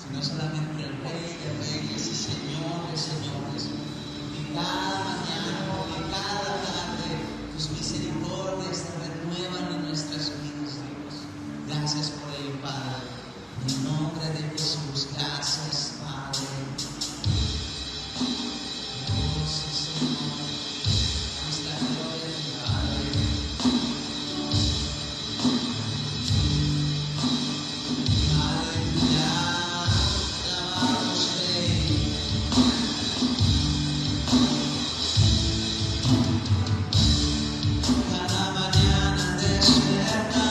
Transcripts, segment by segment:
sino solamente el Rey de Reyes y Señor de Señores. Y cada mañana y cada tarde tus misericordias se renuevan en nuestras vidas, Dios. Gracias por ello, Padre. En el nombre de Jesús, gracias, Padre. Oh, sí, Señor. Nuestra gloria a ti, Padre. Aleluya. Alabamos, Rey. Cada mañana despertar.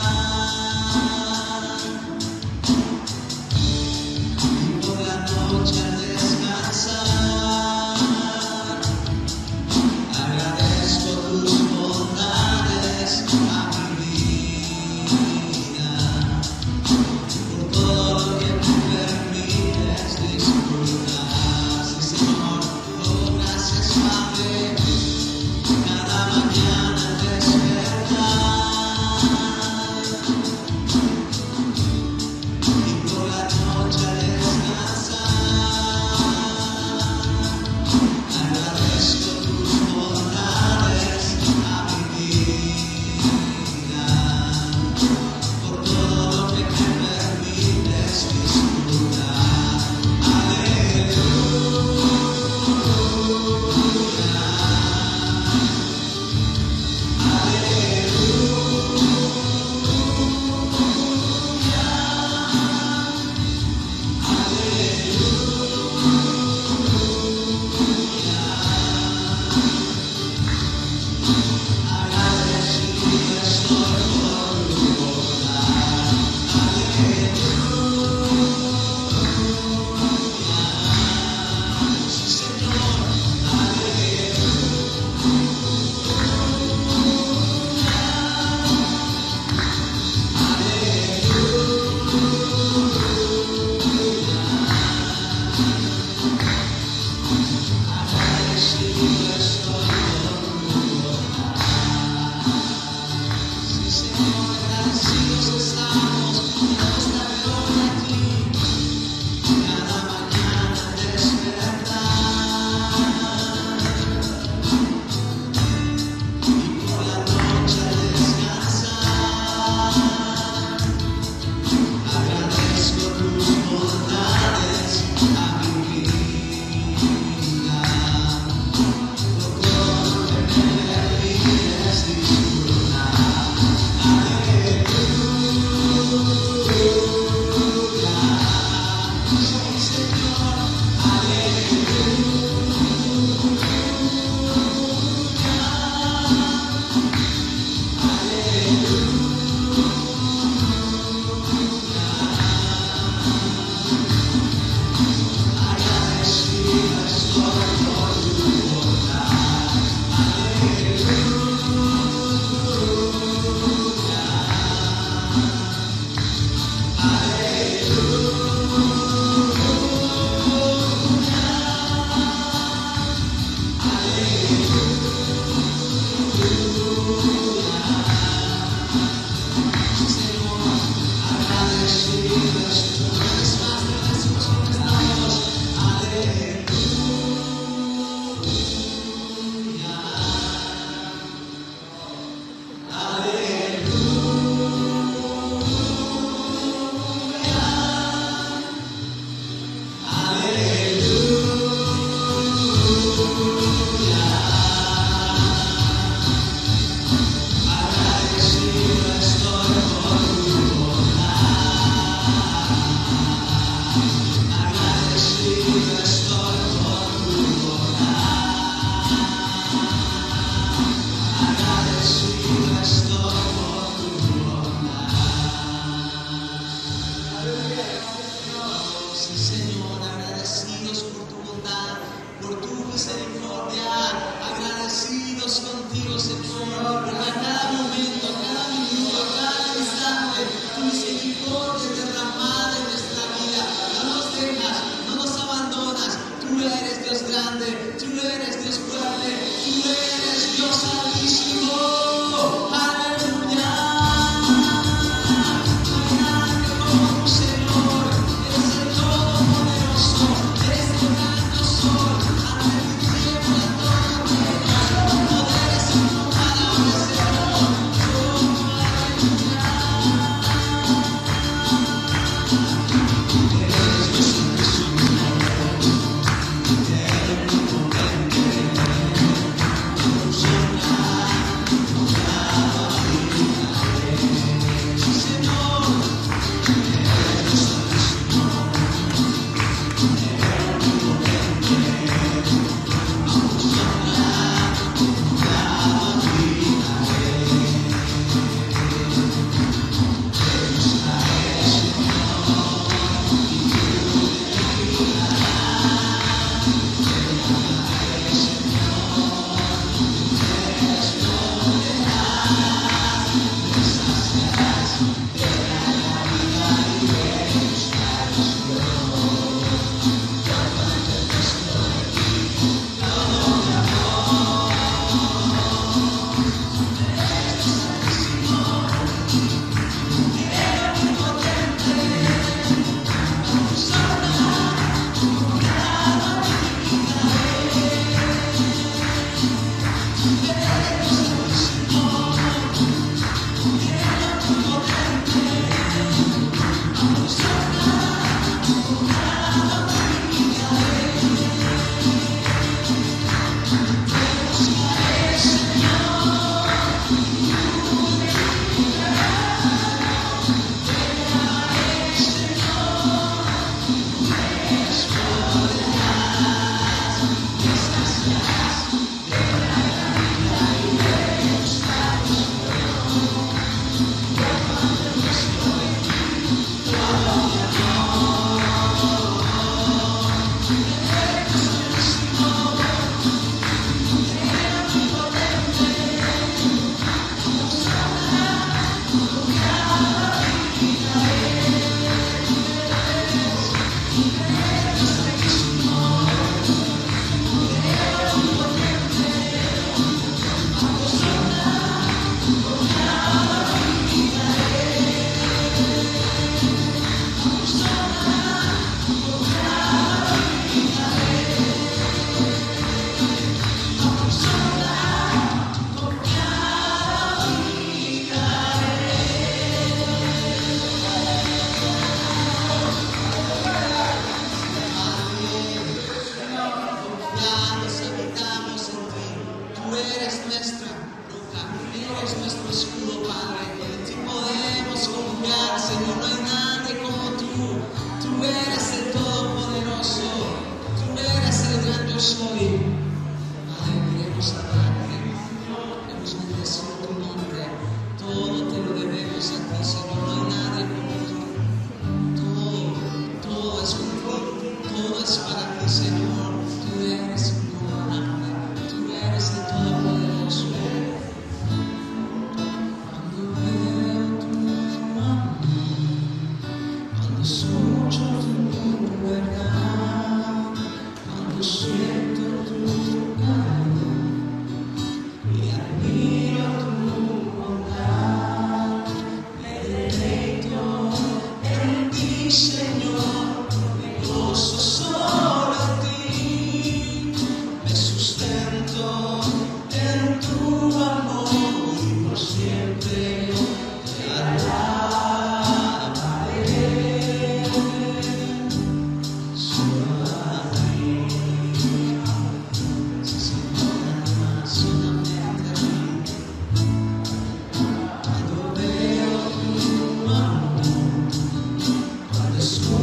This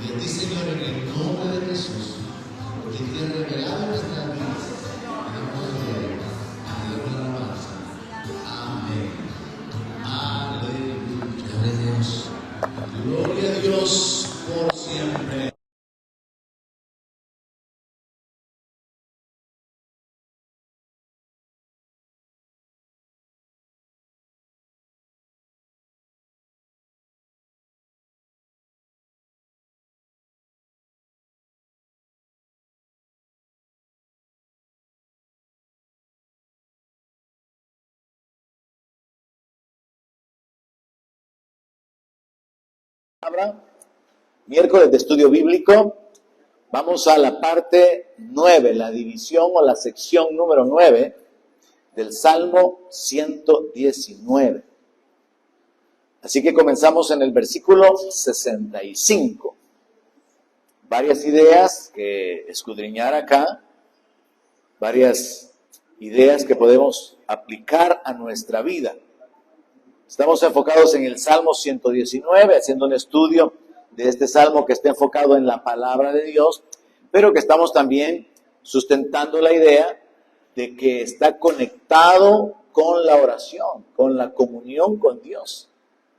Y a ti, Señor, en el nombre de Jesús, porque te has revelado nuestra palabra, miércoles de estudio bíblico. Vamos a la parte 9, la división o la sección número 9 del Salmo 119. Así que comenzamos en el versículo 65. Varias ideas que escudriñar acá, varias ideas que podemos aplicar a nuestra vida. Estamos enfocados en el Salmo 119, haciendo un estudio de este Salmo que está enfocado en la palabra de Dios, pero que estamos también sustentando la idea de que está conectado con la oración, con la comunión con Dios.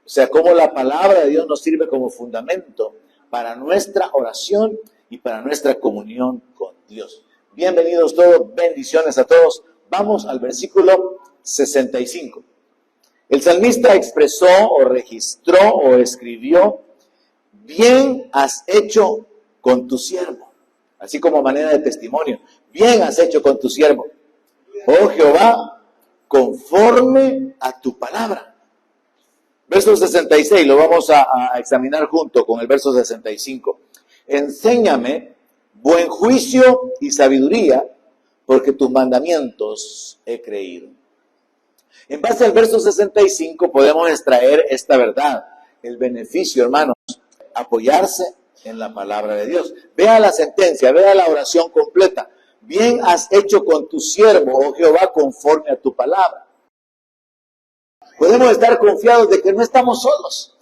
O sea, cómo la palabra de Dios nos sirve como fundamento para nuestra oración y para nuestra comunión con Dios. Bienvenidos todos, bendiciones a todos. Vamos al versículo 65. El salmista expresó o registró o escribió: bien has hecho con tu siervo, así como manera de testimonio. Bien has hecho con tu siervo, oh Jehová, conforme a tu palabra. Verso 66, lo vamos a examinar junto con el verso 65. Enséñame buen juicio y sabiduría, porque tus mandamientos he creído. En base al verso 65 podemos extraer esta verdad, el beneficio, hermanos, apoyarse en la palabra de Dios. Vea la sentencia, vea la oración completa. Bien has hecho con tu siervo, oh Jehová, conforme a tu palabra. Podemos estar confiados de que no estamos solos.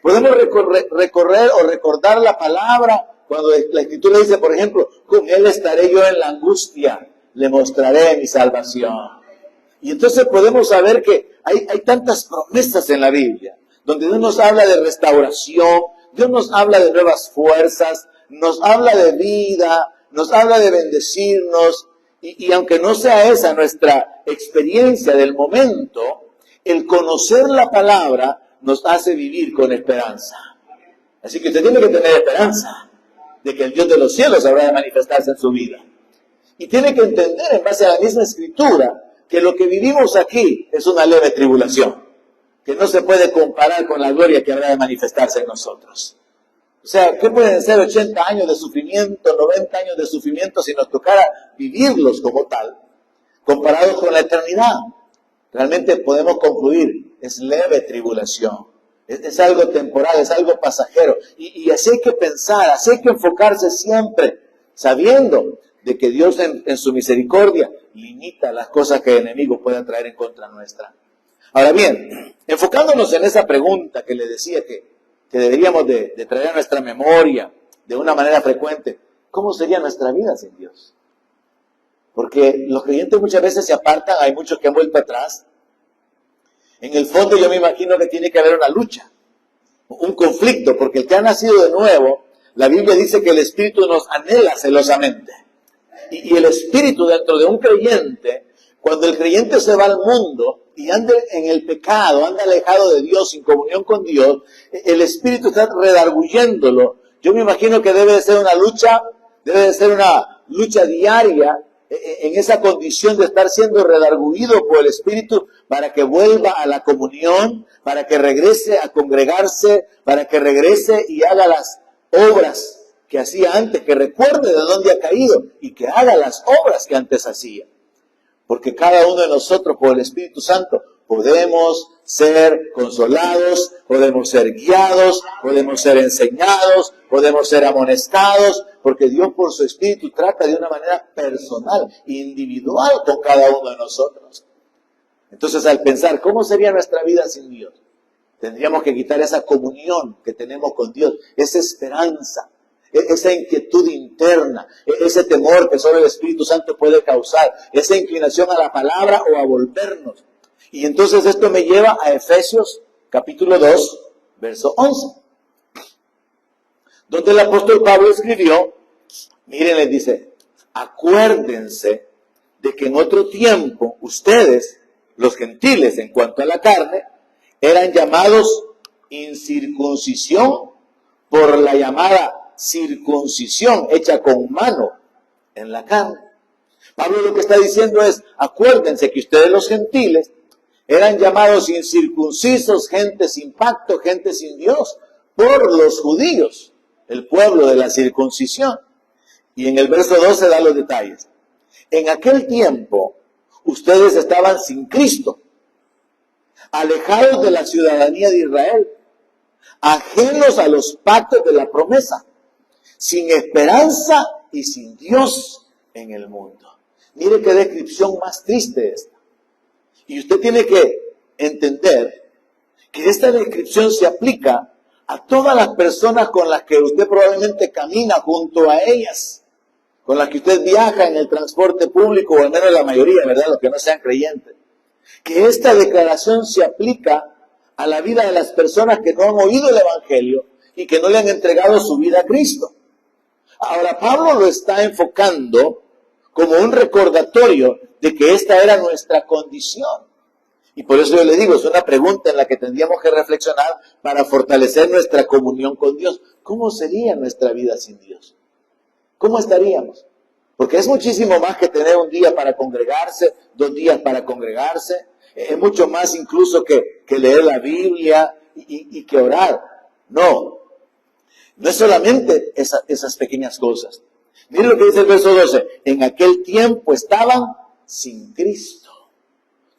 Podemos recorrer o recordar la palabra cuando la Escritura dice, por ejemplo, con él estaré yo en la angustia, le mostraré mi salvación. Y entonces podemos saber que hay tantas promesas en la Biblia, donde Dios nos habla de restauración, Dios nos habla de nuevas fuerzas, nos habla de vida, nos habla de bendecirnos, y aunque no sea esa nuestra experiencia del momento, el conocer la palabra nos hace vivir con esperanza. Así que usted tiene que tener esperanza de que el Dios de los cielos habrá de manifestarse en su vida. Y tiene que entender en base a la misma Escritura que lo que vivimos aquí es una leve tribulación, que no se puede comparar con la gloria que habrá de manifestarse en nosotros. O sea, ¿qué pueden ser 80 años de sufrimiento, 90 años de sufrimiento si nos tocara vivirlos como tal, comparados con la eternidad? Realmente podemos concluir, es leve tribulación, es algo temporal, es algo pasajero. Y así hay que pensar, así hay que enfocarse siempre, sabiendo de que Dios en su misericordia limita las cosas que el enemigo pueda traer en contra nuestra. Ahora bien, enfocándonos en esa pregunta que le decía que deberíamos de traer a nuestra memoria de una manera frecuente, ¿cómo sería nuestra vida sin Dios? Porque los creyentes muchas veces se apartan, hay muchos que han vuelto atrás. En el fondo yo me imagino que tiene que haber una lucha, un conflicto, porque el que ha nacido de nuevo, la Biblia dice que el Espíritu nos anhela celosamente. Y el Espíritu dentro de un creyente, cuando el creyente se va al mundo y anda en el pecado, anda alejado de Dios, sin comunión con Dios, el Espíritu está redarguyéndolo. Yo me imagino que debe de ser una lucha diaria en esa condición de estar siendo redarguido por el Espíritu para que vuelva a la comunión, para que regrese a congregarse, para que regrese y haga las obras que hacía antes, que recuerde de dónde ha caído y que haga las obras que antes hacía. Porque cada uno de nosotros, por el Espíritu Santo, podemos ser consolados, podemos ser guiados, podemos ser enseñados, podemos ser amonestados, porque Dios por su Espíritu trata de una manera personal, individual con cada uno de nosotros. Entonces, al pensar, ¿cómo sería nuestra vida sin Dios? Tendríamos que quitar esa comunión que tenemos con Dios, esa esperanza, esa inquietud interna, ese temor que solo el Espíritu Santo puede causar, esa inclinación a la palabra o a volvernos. Y entonces esto me lleva a Efesios capítulo 2, verso 11, donde el apóstol Pablo escribió, miren, les dice, acuérdense de que en otro tiempo ustedes, los gentiles en cuanto a la carne, eran llamados incircuncisión por la llamada circuncisión hecha con mano en la carne. Pablo lo que está diciendo es, acuérdense que ustedes los gentiles eran llamados incircuncisos, gente sin pacto, gente sin Dios, por los judíos, el pueblo de la circuncisión. Y en el verso 12 da los detalles. En aquel tiempo, ustedes estaban sin Cristo, alejados de la ciudadanía de Israel, ajenos a los pactos de la promesa, sin esperanza y sin Dios en el mundo. Mire qué descripción más triste esta. Y usted tiene que entender que esta descripción se aplica a todas las personas con las que usted probablemente camina junto a ellas, con las que usted viaja en el transporte público, o al menos la mayoría, ¿verdad?, los que no sean creyentes. Que esta declaración se aplica a la vida de las personas que no han oído el Evangelio y que no le han entregado su vida a Cristo. Ahora, Pablo lo está enfocando como un recordatorio de que esta era nuestra condición. Y por eso yo le digo, es una pregunta en la que tendríamos que reflexionar para fortalecer nuestra comunión con Dios. ¿Cómo sería nuestra vida sin Dios? ¿Cómo estaríamos? Porque es muchísimo más que tener un día para congregarse, 2 días para congregarse. Es mucho más incluso que leer la Biblia y que orar. No es solamente esas pequeñas cosas. Miren lo que dice el verso 12. En aquel tiempo estaban sin Cristo.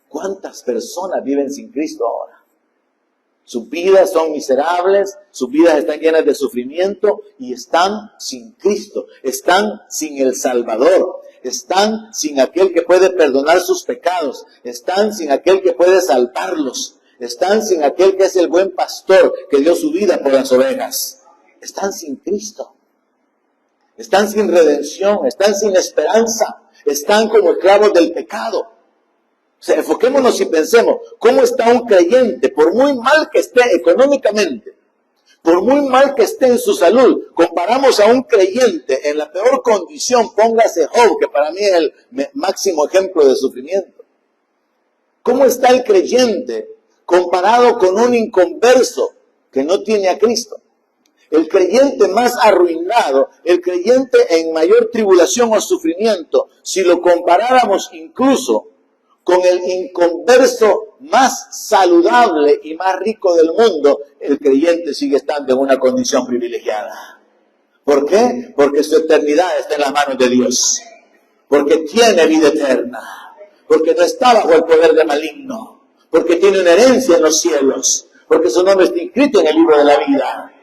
¿Cuántas personas viven sin Cristo ahora? Sus vidas son miserables, sus vidas están llenas de sufrimiento y están sin Cristo, están sin el Salvador, están sin aquel que puede perdonar sus pecados, están sin aquel que puede salvarlos, están sin aquel que es el buen pastor que dio su vida por las ovejas. Están sin Cristo, están sin redención, están sin esperanza, están como esclavos del pecado. O sea, enfoquémonos y pensemos, ¿cómo está un creyente? Por muy mal que esté económicamente, por muy mal que esté en su salud, comparamos a un creyente en la peor condición, póngase Job, que para mí es el máximo ejemplo de sufrimiento. ¿Cómo está el creyente comparado con un inconverso que no tiene a Cristo? El creyente más arruinado, el creyente en mayor tribulación o sufrimiento, si lo comparáramos incluso con el inconverso más saludable y más rico del mundo, el creyente sigue estando en una condición privilegiada. ¿Por qué? Porque su eternidad está en las manos de Dios. Porque tiene vida eterna. Porque no está bajo el poder del maligno. Porque tiene una herencia en los cielos. Porque su nombre está inscrito en el libro de la vida.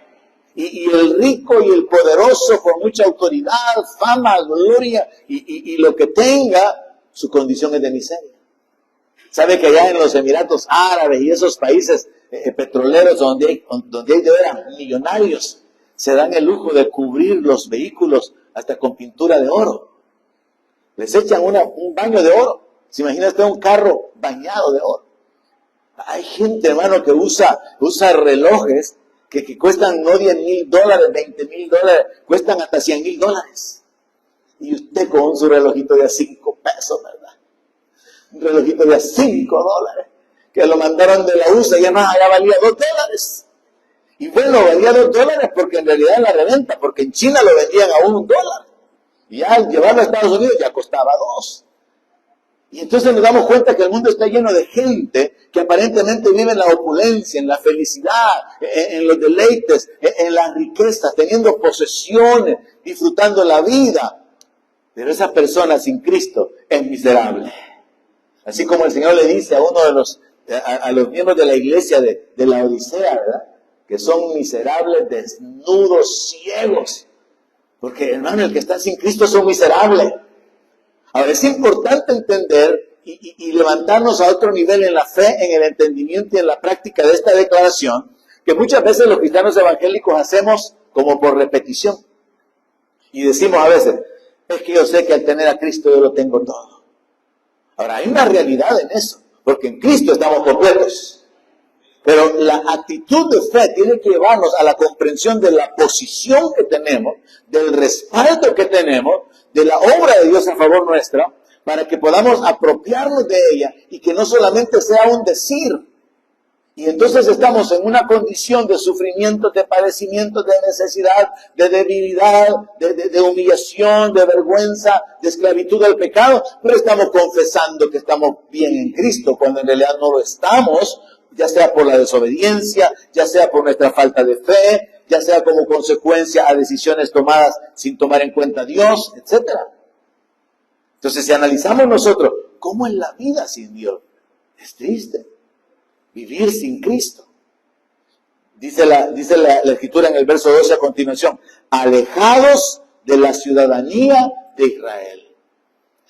Y el rico y el poderoso, con mucha autoridad, fama, gloria y lo que tenga, su condición es de miseria. ¿Sabe que allá en los Emiratos Árabes y esos países petroleros donde hay de veras millonarios, se dan el lujo de cubrir los vehículos hasta con pintura de oro? Les echan un baño de oro. ¿Se imagina usted un carro bañado de oro? Hay gente, hermano, que usa relojes que cuestan no $10,000, $20,000, cuestan hasta $100,000. Y usted con su relojito de a 5 pesos, ¿verdad? Un relojito de a $5, que lo mandaron de la USA y además allá valía $2. Y bueno, valía $2 porque en realidad es la reventa, porque en China lo vendían a $1. Y ya al llevarlo a Estados Unidos ya costaba $2. Y entonces nos damos cuenta que el mundo está lleno de gente que aparentemente vive en la opulencia, en la felicidad, en los deleites, en las riquezas, teniendo posesiones, disfrutando la vida. Pero esa persona sin Cristo es miserable. Así como el Señor le dice a uno de los miembros de la iglesia de la Odisea, ¿verdad? Que son miserables, desnudos, ciegos. Porque, hermano, el que está sin Cristo es un miserable. Ahora, es importante entender y levantarnos a otro nivel en la fe, en el entendimiento y en la práctica de esta declaración, que muchas veces los cristianos evangélicos hacemos como por repetición. Y decimos a veces, es que yo sé que al tener a Cristo yo lo tengo todo. Ahora, hay una realidad en eso, porque en Cristo estamos completos. Pero la actitud de fe tiene que llevarnos a la comprensión de la posición que tenemos, del respaldo que tenemos, de la obra de Dios a favor nuestra, para que podamos apropiarnos de ella y que no solamente sea un decir. Y entonces estamos en una condición de sufrimiento, de padecimiento, de necesidad, de debilidad, de humillación, de vergüenza, de esclavitud al pecado, pero estamos confesando que estamos bien en Cristo, cuando en realidad no lo estamos, ya sea por la desobediencia, ya sea por nuestra falta de fe, ya sea como consecuencia a decisiones tomadas sin tomar en cuenta a Dios, etc. Entonces, si analizamos nosotros, ¿cómo es la vida sin Dios? Es triste. Vivir sin Cristo. Dice la Escritura en el verso 12 a continuación, alejados de la ciudadanía de Israel.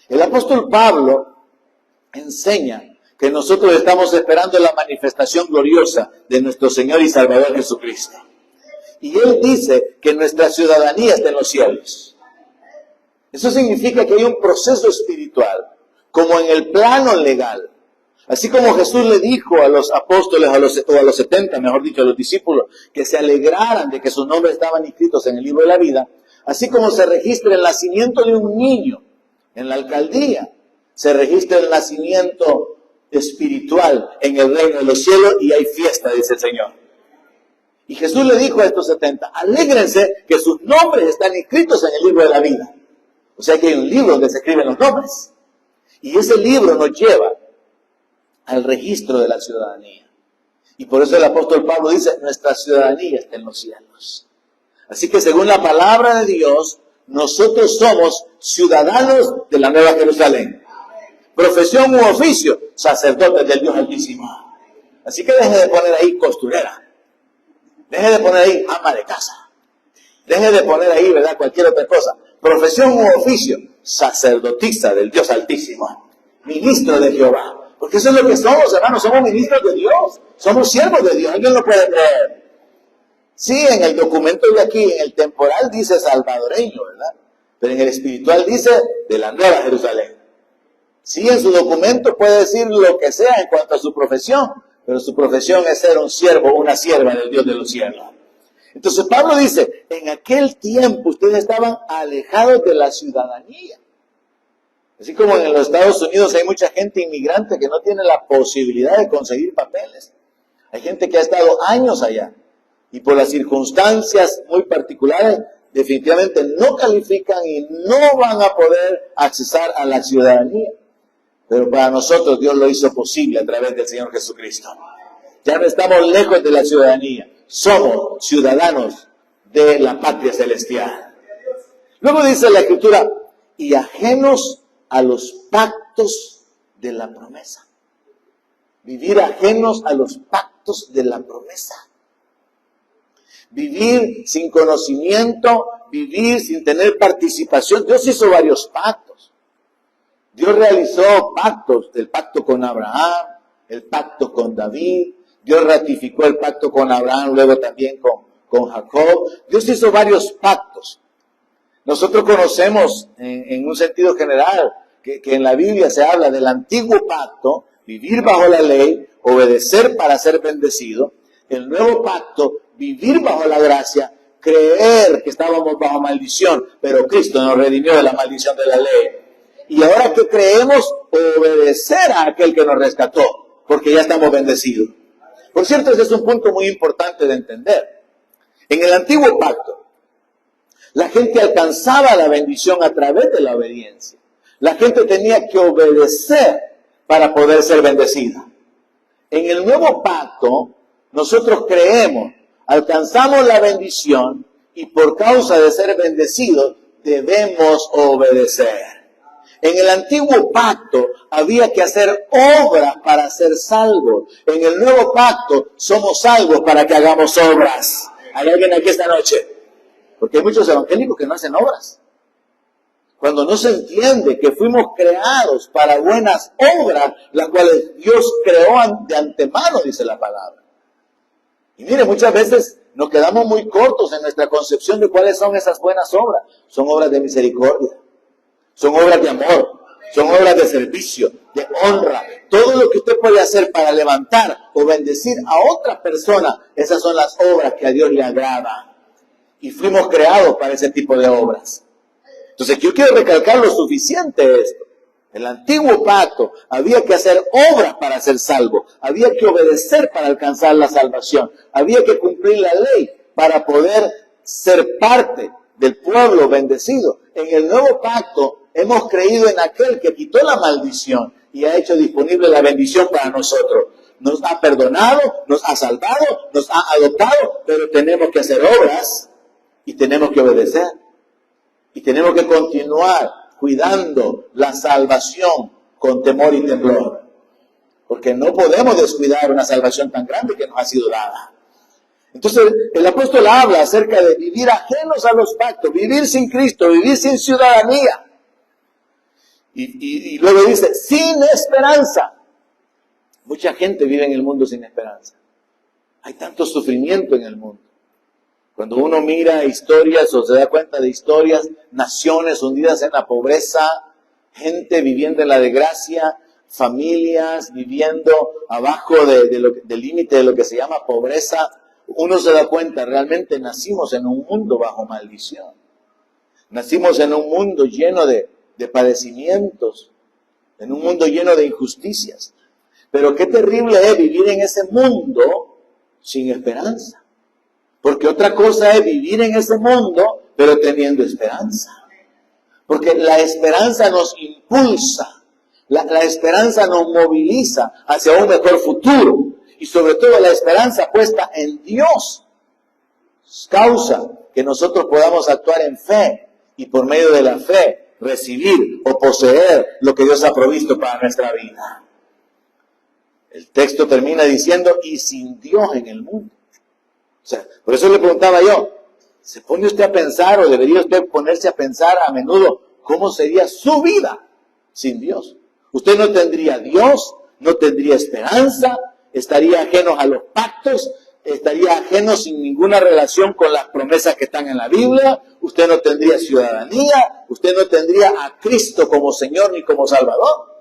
El apóstol Pablo enseña que nosotros estamos esperando la manifestación gloriosa de nuestro Señor y Salvador Jesucristo. Y él dice que nuestra ciudadanía está en los cielos. Eso significa que hay un proceso espiritual, como en el plano legal. Así como Jesús le dijo a los apóstoles, a los 70, mejor dicho, a los discípulos, que se alegraran de que sus nombres estaban inscritos en el libro de la vida, así como se registra el nacimiento de un niño en la alcaldía, se registra el nacimiento espiritual en el reino de los cielos y hay fiesta, dice el Señor. Y Jesús le dijo a estos 70, alégrense que sus nombres están inscritos en el libro de la vida. O sea que hay un libro donde se escriben los nombres. Y ese libro nos lleva al registro de la ciudadanía. Y por eso el apóstol Pablo dice, nuestra ciudadanía está en los cielos. Así que según la palabra de Dios, nosotros somos ciudadanos de la Nueva Jerusalén. Profesión u oficio, sacerdotes del Dios Altísimo. Así que deje de poner ahí costurera. Deje de poner ahí ama de casa. Deje de poner ahí, ¿verdad?, cualquier otra cosa. Profesión u oficio, sacerdotisa del Dios Altísimo. Ministro de Jehová. Porque eso es lo que somos, hermanos, somos ministros de Dios, somos siervos de Dios, alguien lo puede creer. Sí, en el documento de aquí, en el temporal dice salvadoreño, ¿verdad? Pero en el espiritual dice de la Nueva Jerusalén. Sí, en su documento puede decir lo que sea en cuanto a su profesión, pero su profesión es ser un siervo, una sierva del Dios de los cielos. Entonces Pablo dice, en aquel tiempo ustedes estaban alejados de la ciudadanía. Así como en los Estados Unidos hay mucha gente inmigrante que no tiene la posibilidad de conseguir papeles. Hay gente que ha estado años allá y por las circunstancias muy particulares definitivamente no califican y no van a poder accesar a la ciudadanía. Pero para nosotros Dios lo hizo posible a través del Señor Jesucristo. Ya no estamos lejos de la ciudadanía, somos ciudadanos de la patria celestial. Luego dice la Escritura, y ajenos a los pactos de la promesa. Vivir ajenos a los pactos de la promesa. Vivir sin conocimiento, vivir sin tener participación. Dios hizo varios pactos. Dios realizó pactos, el pacto con Abraham, el pacto con David. Dios ratificó el pacto con Abraham, luego también con Jacob. Dios hizo varios pactos. Nosotros conocemos en un sentido general que en la Biblia se habla del antiguo pacto, vivir bajo la ley, obedecer para ser bendecido. El nuevo pacto, vivir bajo la gracia, creer que estábamos bajo maldición, pero Cristo nos redimió de la maldición de la ley. Y ahora que creemos, obedecer a aquel que nos rescató, porque ya estamos bendecidos. Por cierto, ese es un punto muy importante de entender. En el antiguo pacto, la gente alcanzaba la bendición a través de la obediencia. La gente tenía que obedecer para poder ser bendecida. En el nuevo pacto, nosotros creemos, alcanzamos la bendición y por causa de ser bendecidos debemos obedecer. En el antiguo pacto había que hacer obras para ser salvos. En el nuevo pacto somos salvos para que hagamos obras. ¿Hay alguien aquí esta noche? Porque hay muchos evangélicos que no hacen obras. Cuando no se entiende que fuimos creados para buenas obras, las cuales Dios creó de antemano, dice la palabra. Y mire, muchas veces nos quedamos muy cortos en nuestra concepción de cuáles son esas buenas obras. Son obras de misericordia, son obras de amor, son obras de servicio, de honra. Todo lo que usted puede hacer para levantar o bendecir a otra persona, esas son las obras que a Dios le agradan. Y fuimos creados para ese tipo de obras. Entonces yo quiero recalcar lo suficiente esto. En el antiguo pacto había que hacer obras para ser salvo. Había que obedecer para alcanzar la salvación. Había que cumplir la ley para poder ser parte del pueblo bendecido. En el nuevo pacto hemos creído en aquel que quitó la maldición y ha hecho disponible la bendición para nosotros. nos ha perdonado, nos ha salvado, nos ha adoptado, pero tenemos que hacer obras y tenemos que obedecer. Y tenemos que continuar cuidando la salvación con temor y temblor. Porque no podemos descuidar una salvación tan grande que nos ha sido dada. Entonces, el apóstol habla acerca de vivir ajenos a los pactos, vivir sin Cristo, vivir sin ciudadanía. Y luego dice, sin esperanza. Mucha gente vive en el mundo sin esperanza. Hay tanto sufrimiento en el mundo. Cuando uno mira historias o se da cuenta de historias, naciones hundidas en la pobreza, gente viviendo en la desgracia, familias viviendo abajo del límite de lo que se llama pobreza, uno se da cuenta, realmente nacimos en un mundo bajo maldición. Nacimos en un mundo lleno de padecimientos, en un mundo lleno de injusticias. Pero qué terrible es vivir en ese mundo sin esperanza. Porque otra cosa es vivir en ese mundo, pero teniendo esperanza. Porque la esperanza nos impulsa, la esperanza nos moviliza hacia un mejor futuro. Y sobre todo la esperanza puesta en Dios causa que nosotros podamos actuar en fe y por medio de la fe recibir o poseer lo que Dios ha provisto para nuestra vida. El texto termina diciendo, y sin Dios en el mundo. O sea, por eso le preguntaba yo, ¿se pone usted a pensar o debería usted ponerse a pensar a menudo cómo sería su vida sin Dios? Usted no tendría Dios, no tendría esperanza, estaría ajeno a los pactos, estaría ajeno sin ninguna relación con las promesas que están en la Biblia, usted no tendría ciudadanía, usted no tendría a Cristo como Señor ni como Salvador.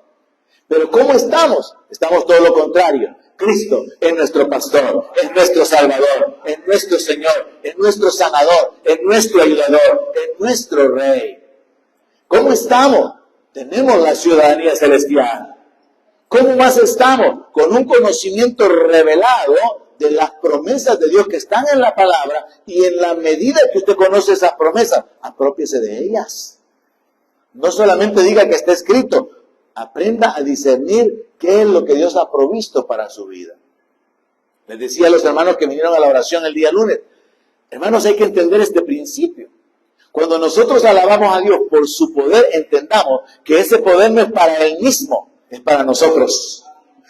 Pero ¿cómo estamos? Estamos todo lo contrario. Cristo es nuestro pastor, es nuestro Salvador, es nuestro Señor, es nuestro sanador, es nuestro ayudador, es nuestro Rey. ¿Cómo estamos? Tenemos la ciudadanía celestial. ¿Cómo más estamos? Con un conocimiento revelado de las promesas de Dios que están en la palabra, y en la medida que usted conoce esas promesas, aprópiese de ellas. No solamente diga que está escrito, aprenda a discernir qué es lo que Dios ha provisto para su vida. Les decía a los hermanos que vinieron a la oración el día lunes, hermanos, hay que entender este principio. Cuando nosotros alabamos a Dios por su poder, entendamos que ese poder no es para Él mismo, es para nosotros.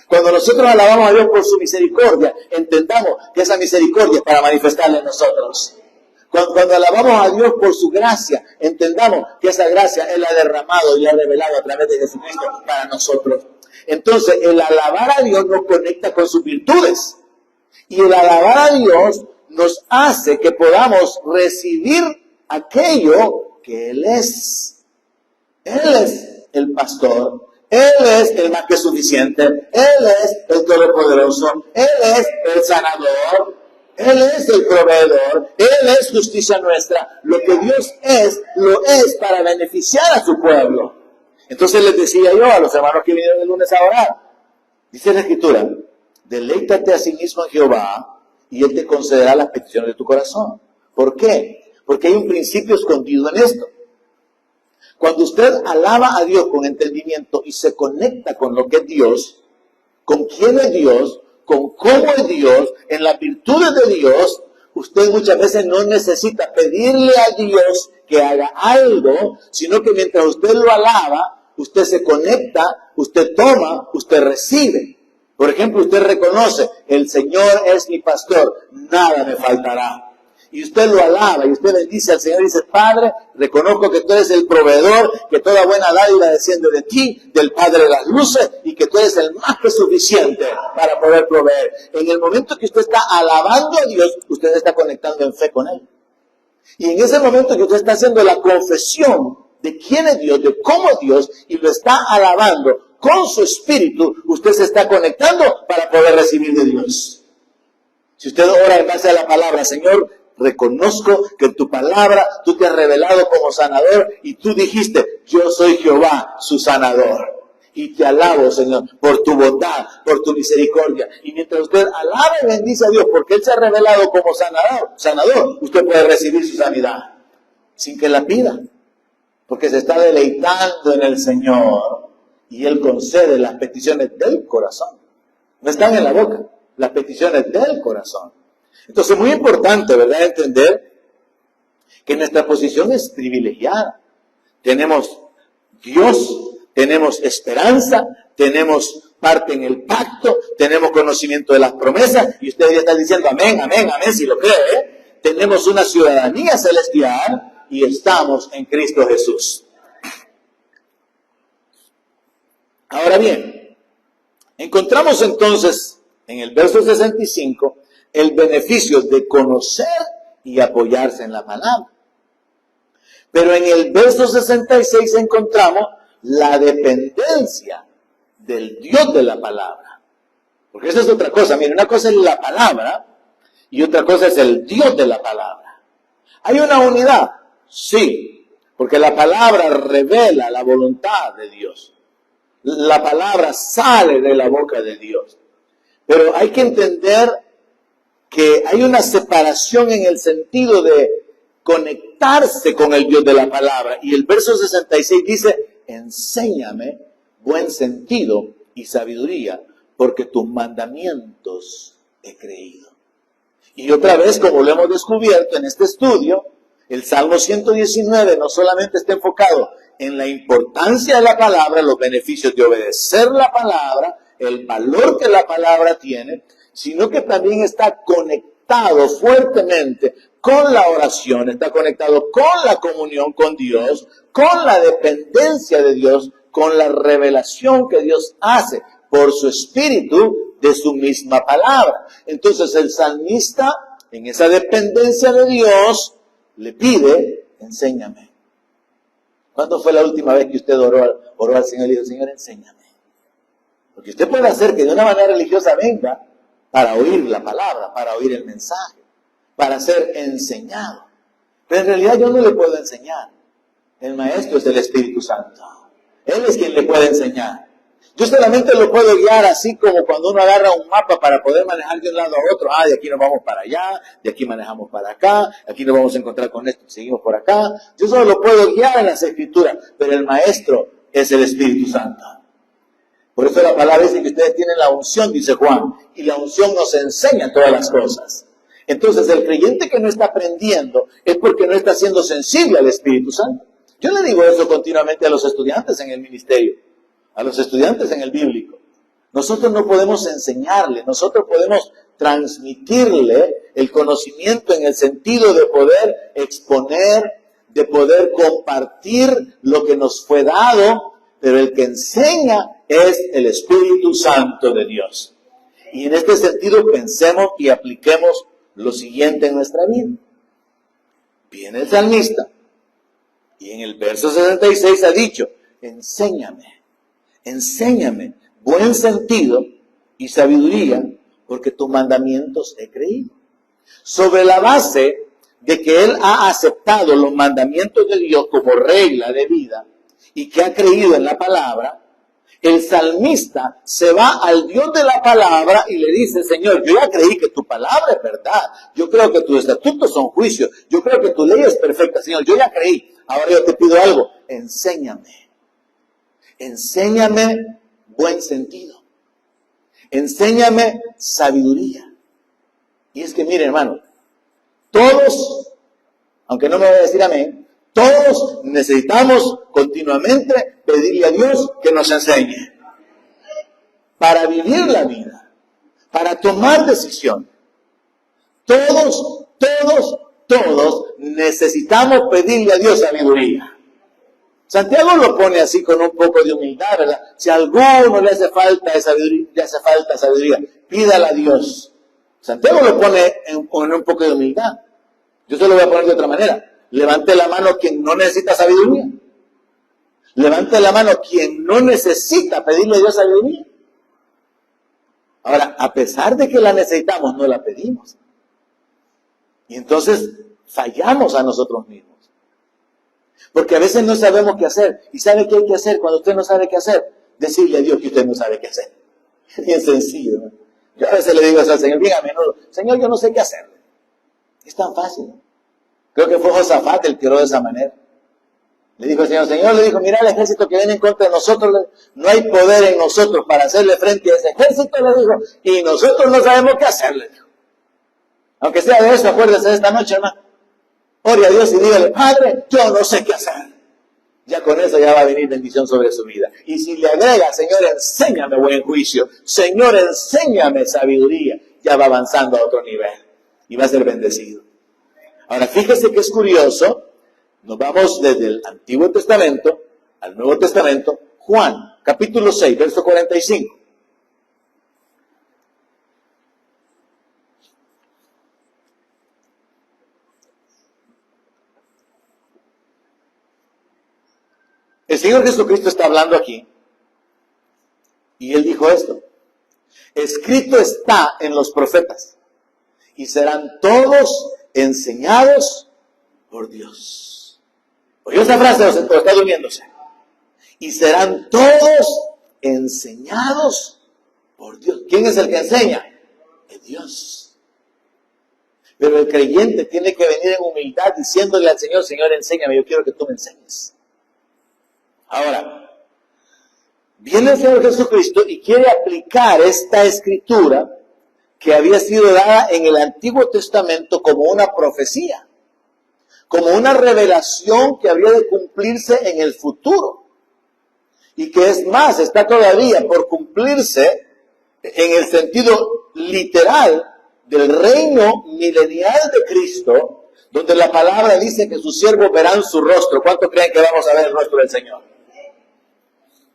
Cuando nosotros alabamos a Dios por su misericordia, entendamos que esa misericordia es para manifestarla en nosotros. Cuando alabamos a Dios por su gracia, entendamos que esa gracia Él la ha derramado y la ha revelado a través de Jesucristo para nosotros. Entonces, el alabar a Dios nos conecta con sus virtudes. Y el alabar a Dios nos hace que podamos recibir aquello que Él es. Él es el pastor. Él es el más que suficiente. Él es el todopoderoso. Él es el sanador. Él es el proveedor. Él es justicia nuestra. Lo que Dios es, lo es para beneficiar a su pueblo. Entonces les decía yo a los hermanos que vinieron el lunes a orar, dice la Escritura, deleítate a sí mismo en Jehová y Él te concederá las peticiones de tu corazón. ¿Por qué? Porque hay un principio escondido en esto. Cuando usted alaba a Dios con entendimiento y se conecta con lo que es Dios, con quién es Dios, con cómo es Dios, en las virtudes de Dios, usted muchas veces no necesita pedirle a Dios que haga algo, sino que mientras usted lo alaba, usted se conecta, usted toma, usted recibe. Por ejemplo, usted reconoce, el Señor es mi pastor, nada me faltará. Y usted lo alaba y usted bendice al Señor y dice, Padre, reconozco que tú eres el proveedor, que toda buena dádiva desciende de ti, del Padre de las luces, y que tú eres el más que suficiente para poder proveer. En el momento que usted está alabando a Dios, usted está conectando en fe con Él. Y en ese momento que usted está haciendo la confesión de quién es Dios, de cómo es Dios, y lo está alabando con su espíritu, usted se está conectando para poder recibir de Dios. Si usted ora en base a la palabra, Señor, reconozco que en tu palabra tú te has revelado como sanador y tú dijiste, yo soy Jehová, su sanador. Y te alabo, Señor, por tu bondad, por tu misericordia. Y mientras usted alaba y bendice a Dios porque Él se ha revelado como sanador, usted puede recibir su sanidad sin que la pida. Porque se está deleitando en el Señor y Él concede las peticiones del corazón. No están en la boca, las peticiones del corazón. Entonces, muy importante, ¿verdad?, entender que nuestra posición es privilegiada. Tenemos Dios, tenemos esperanza, tenemos parte en el pacto, tenemos conocimiento de las promesas, y ustedes ya están diciendo amén, amén, amén, si lo cree. Tenemos una ciudadanía celestial y estamos en Cristo Jesús. Ahora bien, encontramos entonces en el verso 65 el beneficio de conocer y apoyarse en la palabra. Pero en el verso 66 encontramos la dependencia del Dios de la palabra. Porque esa es otra cosa. Mire, una cosa es la palabra y otra cosa es el Dios de la palabra. ¿Hay una unidad? Sí, porque la palabra revela la voluntad de Dios. La palabra sale de la boca de Dios. Pero hay que entender que hay una separación en el sentido de conectarse con el Dios de la palabra. Y el verso 66 dice, enséñame buen sentido y sabiduría, porque tus mandamientos he creído. Y otra vez, como lo hemos descubierto en este estudio, el Salmo 119 no solamente está enfocado en la importancia de la palabra, los beneficios de obedecer la palabra, el valor que la palabra tiene, sino que también está conectado fuertemente con la oración, está conectado con la comunión con Dios, con la dependencia de Dios, con la revelación que Dios hace por su Espíritu de su misma palabra. Entonces el salmista, en esa dependencia de Dios, le pide, enséñame. ¿Cuándo fue la última vez que usted oró al Señor y dijo, Señor, enséñame? Porque usted puede hacer que de una manera religiosa venga para oír la palabra, para oír el mensaje, para ser enseñado. Pero en realidad yo no le puedo enseñar. El maestro es el Espíritu Santo. Él es quien le puede enseñar. Yo solamente lo puedo guiar así como cuando uno agarra un mapa para poder manejar de un lado a otro. De aquí nos vamos para allá, de aquí manejamos para acá, aquí nos vamos a encontrar con esto y seguimos por acá. Yo solo lo puedo guiar en las Escrituras, pero el maestro es el Espíritu Santo. Por eso la palabra dice que ustedes tienen la unción, dice Juan, y la unción nos enseña todas las cosas. Entonces el creyente que no está aprendiendo es porque no está siendo sensible al Espíritu Santo. Yo le digo eso continuamente a los estudiantes en el ministerio, a los estudiantes en el bíblico. Nosotros no podemos enseñarle, nosotros podemos transmitirle el conocimiento en el sentido de poder exponer, de poder compartir lo que nos fue dado, pero el que enseña es el Espíritu Santo de Dios. Y en este sentido pensemos y apliquemos lo siguiente en nuestra vida. Viene el salmista y en el verso 66 ha dicho, enséñame buen sentido y sabiduría, porque tus mandamientos he creído. Sobre la base de que él ha aceptado los mandamientos de Dios como regla de vida y que ha creído en la palabra, el salmista se va al Dios de la palabra y le dice, Señor, yo ya creí que tu palabra es verdad. Yo creo que tus estatutos son juicios. Yo creo que tu ley es perfecta, Señor. Yo ya creí. Ahora yo te pido algo. Enséñame buen sentido. Enséñame sabiduría. Y es que, mire, hermano, todos, aunque no me vaya a decir amén, todos necesitamos continuamente pedirle a Dios que nos enseñe. Para vivir la vida, para tomar decisión. Todos necesitamos pedirle a Dios sabiduría. Santiago lo pone así con un poco de humildad, ¿verdad? Si a alguno le hace falta sabiduría, pídala a Dios. Santiago lo pone con un poco de humildad. Yo se lo voy a poner de otra manera. Levante la mano quien no necesita sabiduría. Levante la mano quien no necesita pedirle a Dios sabiduría. Ahora, a pesar de que la necesitamos, no la pedimos. Y entonces fallamos a nosotros mismos. Porque a veces no sabemos qué hacer. ¿Y sabe qué hay que hacer cuando usted no sabe qué hacer? Decirle a Dios que usted no sabe qué hacer. Es bien sencillo, ¿no? Yo a veces le digo eso al Señor, bien a menudo, Señor, yo no sé qué hacer. Es tan fácil. Creo que fue Josafat el que oró de esa manera. Le dijo el Señor, Señor, le dijo, mira el ejército que viene en contra de nosotros, no hay poder en nosotros para hacerle frente a ese ejército, le dijo, y nosotros no sabemos qué hacer, le dijo. Aunque sea de eso, acuérdese de esta noche, hermano. Ore a Dios y dígale, Padre, yo no sé qué hacer. Ya con eso ya va a venir bendición sobre su vida. Y si le agrega, Señor, enséñame buen juicio, Señor, enséñame sabiduría, ya va avanzando a otro nivel y va a ser bendecido. Ahora, fíjese que es curioso, nos vamos desde el Antiguo Testamento al Nuevo Testamento, Juan, capítulo 6, verso 45. El Señor Jesucristo está hablando aquí y Él dijo esto: escrito está en los profetas y serán todos enseñados por Dios. ¿Oyó esa frase o está durmiéndose? Y serán todos enseñados por Dios. ¿Quién es el que enseña? Es Dios. Pero el creyente tiene que venir en humildad diciéndole al Señor, Señor, enséñame, yo quiero que tú me enseñes. Ahora, viene el Señor Jesucristo y quiere aplicar esta escritura que había sido dada en el Antiguo Testamento como una profecía, como una revelación que había de cumplirse en el futuro. Y que es más, está todavía por cumplirse en el sentido literal del reino milenial de Cristo, donde la palabra dice que sus siervos verán su rostro. ¿Cuánto creen que vamos a ver el rostro del Señor?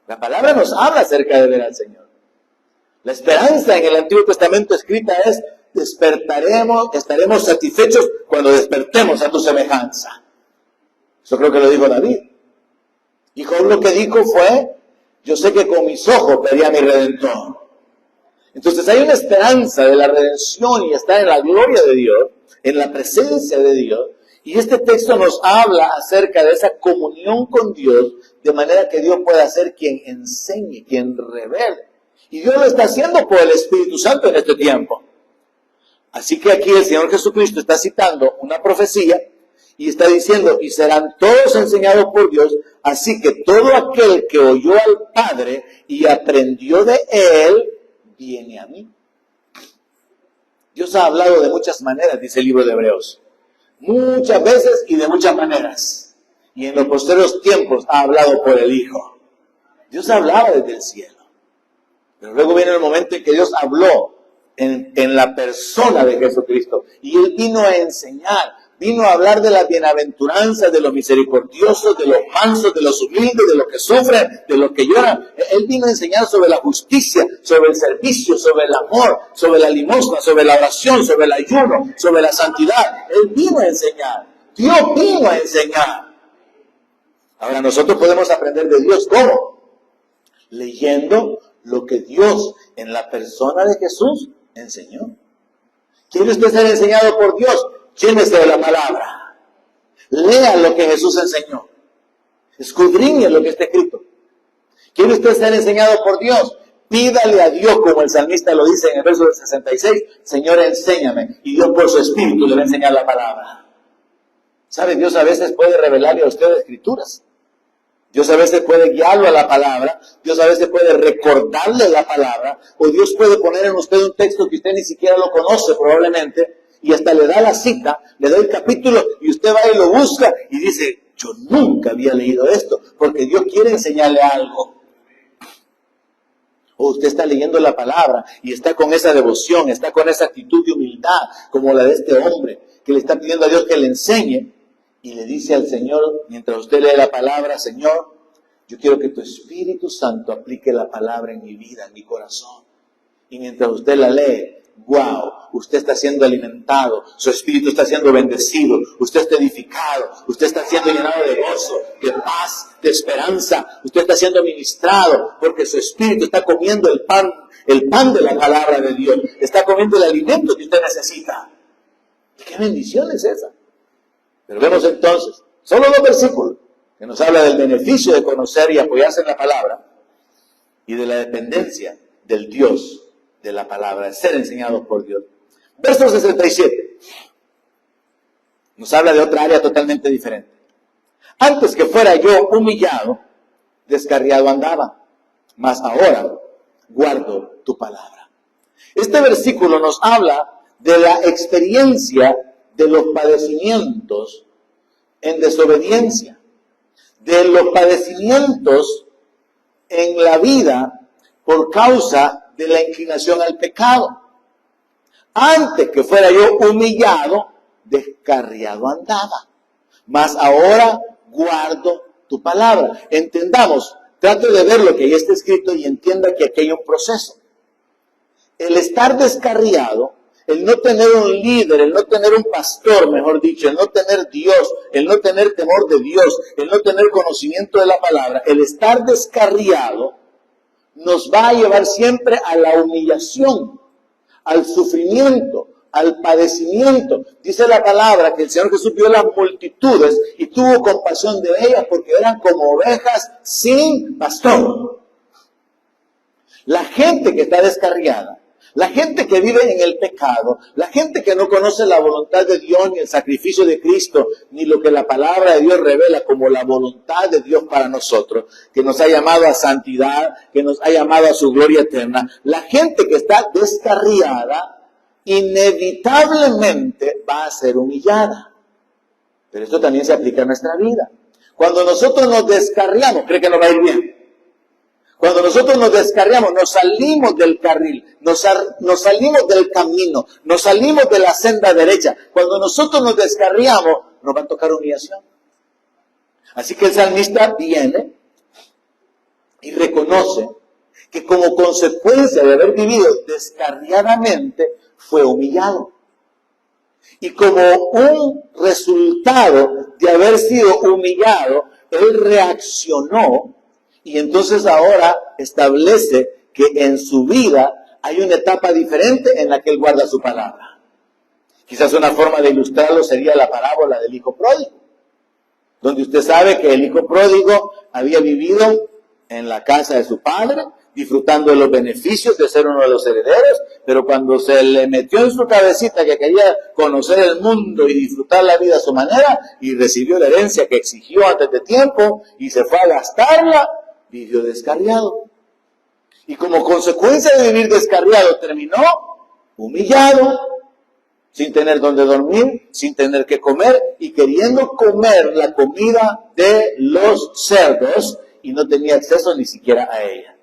La palabra nos habla acerca de ver al Señor. La esperanza en el Antiguo Testamento escrita es: despertaremos, estaremos satisfechos cuando despertemos a tu semejanza. Eso creo que lo dijo David. Y Job lo que dijo fue: yo sé que con mis ojos vería a mi Redentor. Entonces hay una esperanza de la redención y estar en la gloria de Dios, en la presencia de Dios. Y este texto nos habla acerca de esa comunión con Dios, de manera que Dios pueda ser quien enseñe, quien revele. Y Dios lo está haciendo por el Espíritu Santo en este tiempo. Así que aquí el Señor Jesucristo está citando una profecía y está diciendo: y serán todos enseñados por Dios, así que todo aquel que oyó al Padre y aprendió de Él, viene a mí. Dios ha hablado de muchas maneras, dice el libro de Hebreos. Muchas veces y de muchas maneras. Y en los posteriores tiempos ha hablado por el Hijo. Dios hablaba desde el cielo. Pero luego viene el momento en que Dios habló en la persona de Jesucristo. Y Él vino a enseñar, vino a hablar de las bienaventuranzas, de los misericordiosos, de los mansos, de los humildes, de los que sufren, de los que lloran. Él vino a enseñar sobre la justicia, sobre el servicio, sobre el amor, sobre la limosna, sobre la oración, sobre el ayuno, sobre la santidad. Él vino a enseñar. Dios vino a enseñar. Ahora nosotros podemos aprender de Dios. ¿Cómo? Leyendo lo que Dios en la persona de Jesús enseñó. ¿Quiere usted ser enseñado por Dios? Llénese de la palabra. Lea lo que Jesús enseñó. Escudriñe lo que está escrito. ¿Quiere usted ser enseñado por Dios? Pídale a Dios, como el salmista lo dice en el verso 66, Señor, enséñame. Y Dios por su espíritu le va a enseñar la palabra. ¿Sabe? Dios a veces puede revelarle a usted escrituras. Dios a veces puede guiarlo a la palabra, Dios a veces puede recordarle la palabra, o Dios puede poner en usted un texto que usted ni siquiera lo conoce probablemente, y hasta le da la cita, le da el capítulo, y usted va y lo busca, y dice: yo nunca había leído esto, porque Dios quiere enseñarle algo. O usted está leyendo la palabra, y está con esa devoción, está con esa actitud de humildad, como la de este hombre, que le está pidiendo a Dios que le enseñe, y le dice al Señor, mientras usted lee la palabra: Señor, yo quiero que tu Espíritu Santo aplique la palabra en mi vida, en mi corazón. Y mientras usted la lee, wow, usted está siendo alimentado, su espíritu está siendo bendecido, usted está edificado, usted está siendo llenado de gozo, de paz, de esperanza, usted está siendo ministrado, porque su espíritu está comiendo el pan de la palabra de Dios, está comiendo el alimento que usted necesita. ¿Qué bendición es esa? Pero vemos entonces, solo 2 versículos, que nos habla del beneficio de conocer y apoyarse en la palabra, y de la dependencia del Dios de la palabra, de ser enseñados por Dios. Verso 67, nos habla de otra área totalmente diferente. Antes que fuera yo humillado, descarriado andaba, mas ahora guardo tu palabra. Este versículo nos habla de la experiencia de los padecimientos en desobediencia, de los padecimientos en la vida por causa de la inclinación al pecado. Antes que fuera yo humillado, descarriado andaba, mas ahora guardo tu palabra. Entendamos, trate de ver lo que ahí está escrito y entienda que aquí hay un proceso. El estar descarriado, el no tener un líder, el no tener un pastor, mejor dicho, el no tener Dios, el no tener temor de Dios, el no tener conocimiento de la palabra, el estar descarriado nos va a llevar siempre a la humillación, al sufrimiento, al padecimiento. Dice la palabra que el Señor Jesús vio las multitudes y tuvo compasión de ellas porque eran como ovejas sin pastor. La gente que está descarriada, la gente que vive en el pecado, la gente que no conoce la voluntad de Dios, ni el sacrificio de Cristo, ni lo que la palabra de Dios revela como la voluntad de Dios para nosotros, que nos ha llamado a santidad, que nos ha llamado a su gloria eterna, la gente que está descarriada, inevitablemente va a ser humillada. Pero esto también se aplica a nuestra vida. Cuando nosotros nos descarriamos, ¿cree que nos va a ir bien? Cuando nosotros nos descarriamos, nos salimos del carril, nos salimos del camino, nos salimos de la senda derecha. Cuando nosotros nos descarriamos, nos va a tocar humillación. Así que el salmista viene y reconoce que como consecuencia de haber vivido descarriadamente, fue humillado. Y como un resultado de haber sido humillado, él reaccionó. Y entonces ahora establece que en su vida hay una etapa diferente en la que él guarda su palabra. Quizás una forma de ilustrarlo sería la parábola del hijo pródigo, donde usted sabe que el hijo pródigo había vivido en la casa de su padre, disfrutando de los beneficios de ser uno de los herederos, pero cuando se le metió en su cabecita que quería conocer el mundo y disfrutar la vida a su manera, y recibió la herencia que exigió antes de tiempo, y se fue a gastarla, vivió descarriado. Y como consecuencia de vivir descarriado, terminó humillado, sin tener donde dormir, sin tener que comer, y queriendo comer la comida de los cerdos, y no tenía acceso ni siquiera a ella.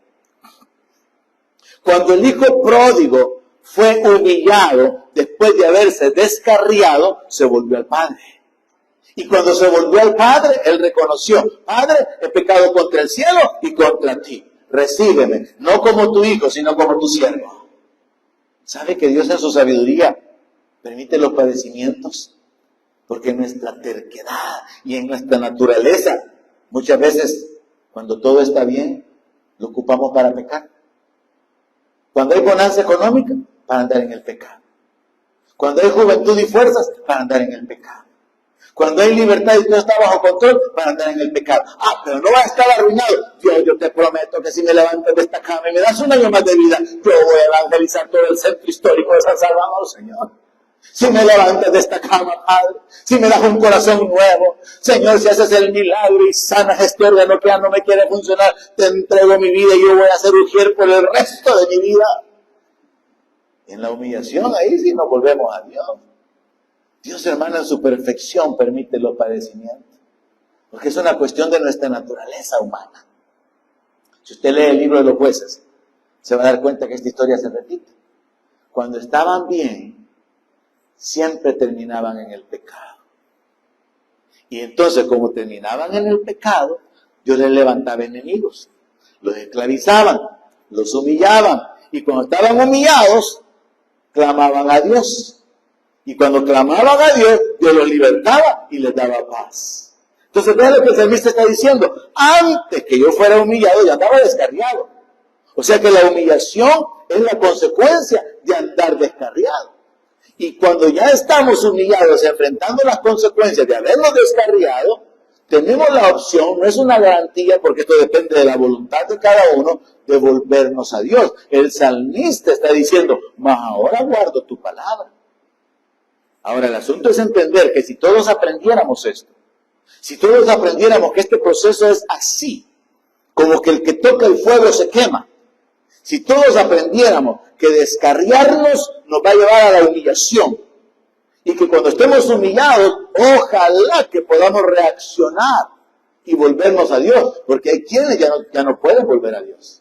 Cuando el hijo pródigo fue humillado, después de haberse descarriado, se volvió al padre. Y cuando se volvió al padre, él reconoció: Padre, he pecado contra el cielo y contra ti. Recíbeme, no como tu hijo, sino como tu siervo. ¿Sabe que Dios en su sabiduría permite los padecimientos? Porque en nuestra terquedad y en nuestra naturaleza, muchas veces, cuando todo está bien, lo ocupamos para pecar. Cuando hay bonanza económica, para andar en el pecado. Cuando hay juventud y fuerzas, para andar en el pecado. Cuando hay libertad y todo está bajo control, para andar en el pecado. Ah, pero no va a estar arruinado. Dios, yo te prometo que si me levantas de esta cama y me das un año más de vida, yo voy a evangelizar todo el centro histórico de San Salvador, Señor. Si me levantas de esta cama, Padre, si me das un corazón nuevo, Señor, si haces el milagro y sanas este órgano que ya no me quiere funcionar, te entrego mi vida y yo voy a ser ujier por el resto de mi vida. Y en la humillación, ahí sí nos volvemos a Dios. Dios, hermano, en su perfección permite los padecimientos, porque es una cuestión de nuestra naturaleza humana. Si usted lee el libro de los jueces, se va a dar cuenta que esta historia se repite. Cuando estaban bien, siempre terminaban en el pecado. Y entonces, como terminaban en el pecado, Dios les levantaba enemigos, los esclavizaban, los humillaban, y cuando estaban humillados, clamaban a Dios. Y cuando clamaban a Dios, Dios los libertaba y les daba paz. Entonces, vean lo que el salmista está diciendo: antes que yo fuera humillado, ya andaba descarriado. O sea que la humillación es la consecuencia de andar descarriado. Y cuando ya estamos humillados, enfrentando las consecuencias de habernos descarriado, tenemos la opción, no es una garantía, porque esto depende de la voluntad de cada uno, de volvernos a Dios. El salmista está diciendo: mas ahora guardo tu palabra. Ahora, el asunto es entender que si todos aprendiéramos esto, Si todos aprendiéramos que este proceso es así, como que el que toca el fuego se quema. Si todos aprendiéramos que descarriarnos nos va a llevar a la humillación, y que cuando estemos humillados, ojalá que podamos reaccionar y volvernos a Dios, porque hay quienes ya no pueden volver a Dios,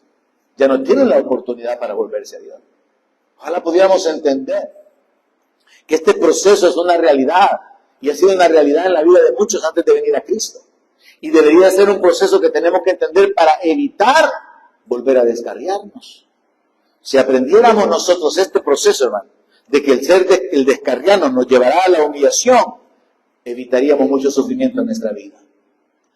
ya no tienen la oportunidad para volverse a Dios. Ojalá pudiéramos entender que este proceso es una realidad, y ha sido una realidad en la vida de muchos antes de venir a Cristo, y debería ser un proceso que tenemos que entender para evitar volver a descarriarnos. Si aprendiéramos nosotros este proceso, hermano, de que el descarriarnos nos llevará a la humillación, evitaríamos mucho sufrimiento en nuestra vida.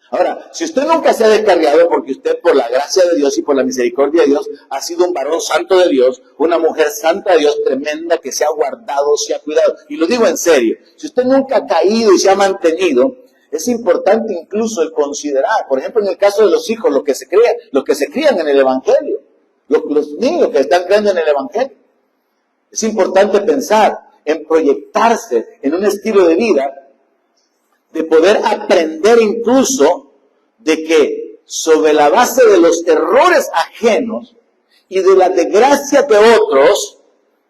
Ahora, si usted nunca se ha descarriado, porque usted por la gracia de Dios y por la misericordia de Dios ha sido un varón santo de Dios, una mujer santa de Dios tremenda que se ha guardado, se ha cuidado, y lo digo en serio, si usted nunca ha caído y se ha mantenido, es importante incluso el considerar, por ejemplo en el caso de los hijos, los que se crían en el Evangelio, los niños que están creyendo en el Evangelio. Es importante pensar en proyectarse en un estilo de vida, de poder aprender incluso de que sobre la base de los errores ajenos y de las desgracias de otros,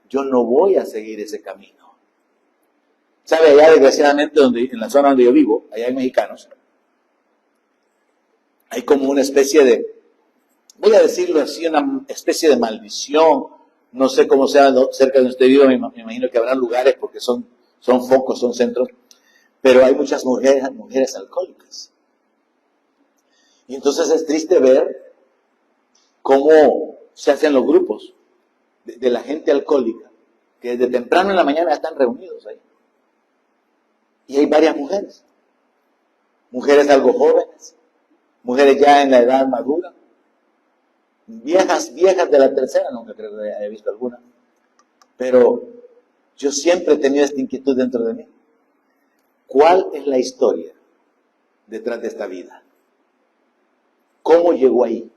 yo no voy a seguir ese camino. ¿Sabe? Allá desgraciadamente, en la zona donde yo vivo, allá hay mexicanos, hay como una especie de, voy a decirlo así, una especie de maldición. No sé cómo sea cerca de donde usted vive, me imagino que habrá lugares porque son focos, son centros, pero hay muchas mujeres alcohólicas. Y entonces es triste ver cómo se hacen los grupos de la gente alcohólica, que desde temprano en la mañana están reunidos ahí. Y hay varias mujeres algo jóvenes, mujeres ya en la edad madura, viejas de la tercera, nunca creo que haya visto alguna, pero yo siempre he tenido esta inquietud dentro de mí. ¿Cuál es la historia detrás de esta vida? ¿Cómo llegó ahí?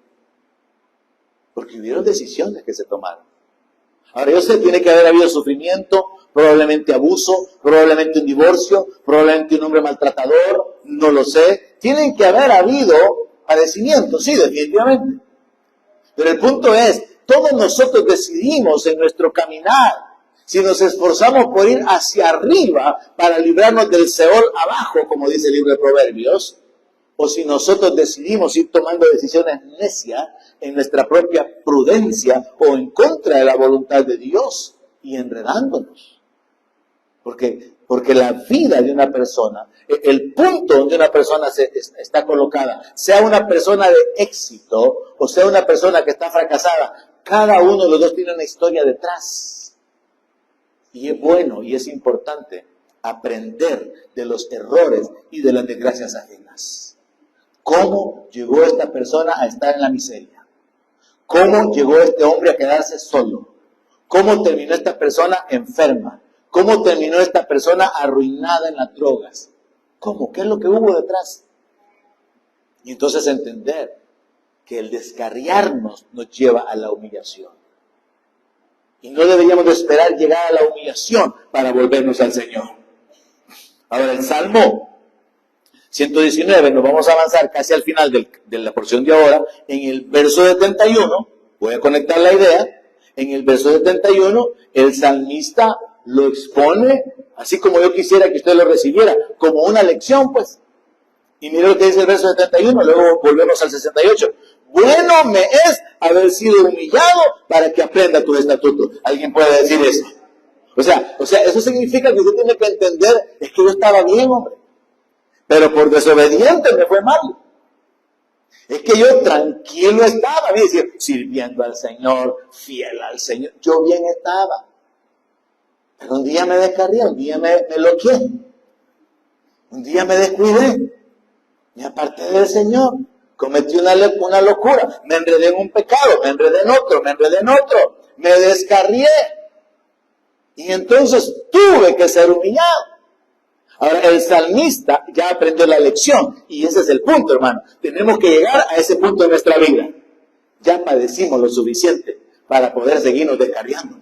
Porque hubieron decisiones que se tomaron. Ahora yo sé, tiene que haber habido sufrimiento, probablemente abuso, probablemente un divorcio, probablemente un hombre maltratador, no lo sé. Tienen que haber habido padecimientos, sí, definitivamente. Pero el punto es, todos nosotros decidimos en nuestro caminar, si nos esforzamos por ir hacia arriba para librarnos del Seol abajo, como dice el libro de Proverbios, o si nosotros decidimos ir tomando decisiones necias en nuestra propia prudencia o en contra de la voluntad de Dios y enredándonos. Porque la vida de una persona, el punto donde una persona está colocada, sea una persona de éxito o sea una persona que está fracasada, cada uno de los dos tiene una historia detrás. Y es bueno y es importante aprender de los errores y de las desgracias ajenas. ¿Cómo llegó esta persona a estar en la miseria? ¿Cómo llegó este hombre a quedarse solo? ¿Cómo terminó esta persona enferma? ¿Cómo terminó esta persona arruinada en las drogas? ¿Cómo? ¿Qué es lo que hubo detrás? Y entonces entender que el descarriarnos nos lleva a la humillación. Y no deberíamos de esperar llegar a la humillación para volvernos al Señor. Ahora el Salmo 119, nos vamos a avanzar casi al final de la porción de ahora, en el verso 71, voy a conectar la idea, en el verso 71, el salmista lo expone, así como yo quisiera que usted lo recibiera, como una lección, pues. Y mire lo que dice el verso 71, luego volvemos al 68. Bueno me es haber sido humillado para que aprenda tus estatutos. ¿Alguien puede decir eso? O sea, eso significa que usted tiene que entender, es que yo estaba bien, hombre, pero por desobediente me fue mal. Es que yo tranquilo estaba, bien, sirviendo al Señor, fiel al Señor, yo bien estaba. Pero un día me descarrié, un día me loqué, un día me descuidé, me aparté del Señor, cometí una locura, me enredé en un pecado, me enredé en otro, me descarrié. Y entonces tuve que ser humillado. Ahora, el salmista ya aprendió la lección, y ese es el punto, hermano. Tenemos que llegar a ese punto de nuestra vida. Ya padecimos lo suficiente para poder seguirnos descarriando.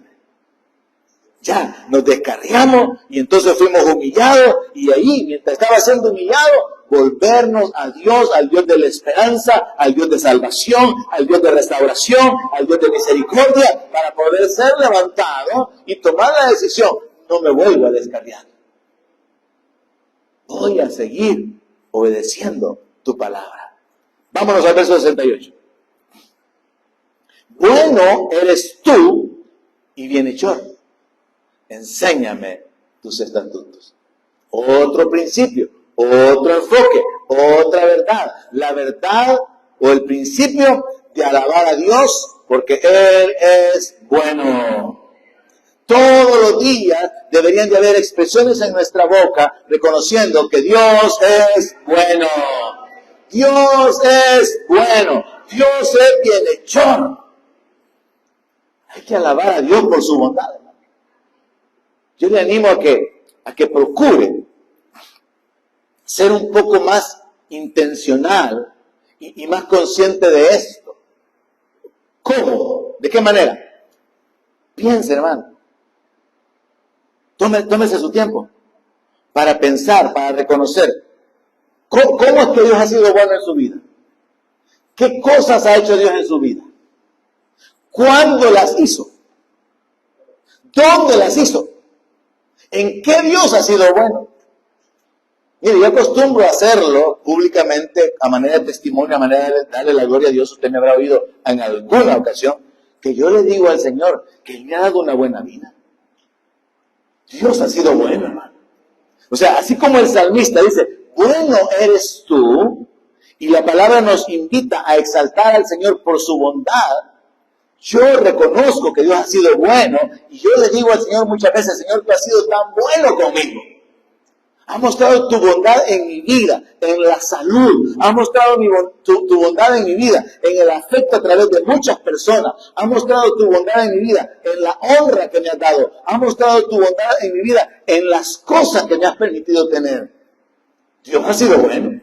Ya nos descarriamos y entonces fuimos humillados, y ahí, mientras estaba siendo humillado, volvernos a Dios, al Dios de la esperanza, al Dios de salvación, al Dios de restauración, al Dios de misericordia, para poder ser levantado y tomar la decisión. No me vuelvo a descarriar. Voy a seguir obedeciendo tu palabra. Vámonos al verso 68. Bueno eres tú y bienhechor. Enséñame tus estatutos. Otro principio, otro enfoque, otra verdad. La verdad o el principio de alabar a Dios porque Él es bueno. Todos los días deberían de haber expresiones en nuestra boca reconociendo que Dios es bueno. Dios es bueno. Dios es bienhechor. Hay que alabar a Dios por su bondad, hermano. Yo le animo a que procure ser un poco más intencional y más consciente de esto. ¿Cómo? ¿De qué manera? Piense, hermano. Tómese su tiempo para pensar, para reconocer. ¿Cómo es que Dios ha sido bueno en su vida? ¿Qué cosas ha hecho Dios en su vida? ¿Cuándo las hizo? ¿Dónde las hizo? ¿En qué Dios ha sido bueno? Mire, yo acostumbro a hacerlo públicamente a manera de testimonio, a manera de darle la gloria a Dios. Usted me habrá oído en alguna ocasión que yo le digo al Señor que Él me ha dado una buena vida. Dios ha sido bueno, hermano. O sea, así como el salmista dice, bueno eres tú, y la palabra nos invita a exaltar al Señor por su bondad, yo reconozco que Dios ha sido bueno, y yo le digo al Señor muchas veces, Señor, tú has sido tan bueno conmigo. Has mostrado tu bondad en mi vida, en la salud. Has mostrado tu bondad en mi vida, en el afecto a través de muchas personas. Has mostrado tu bondad en mi vida, en la honra que me has dado. Has mostrado tu bondad en mi vida, en las cosas que me has permitido tener. Dios ha sido bueno.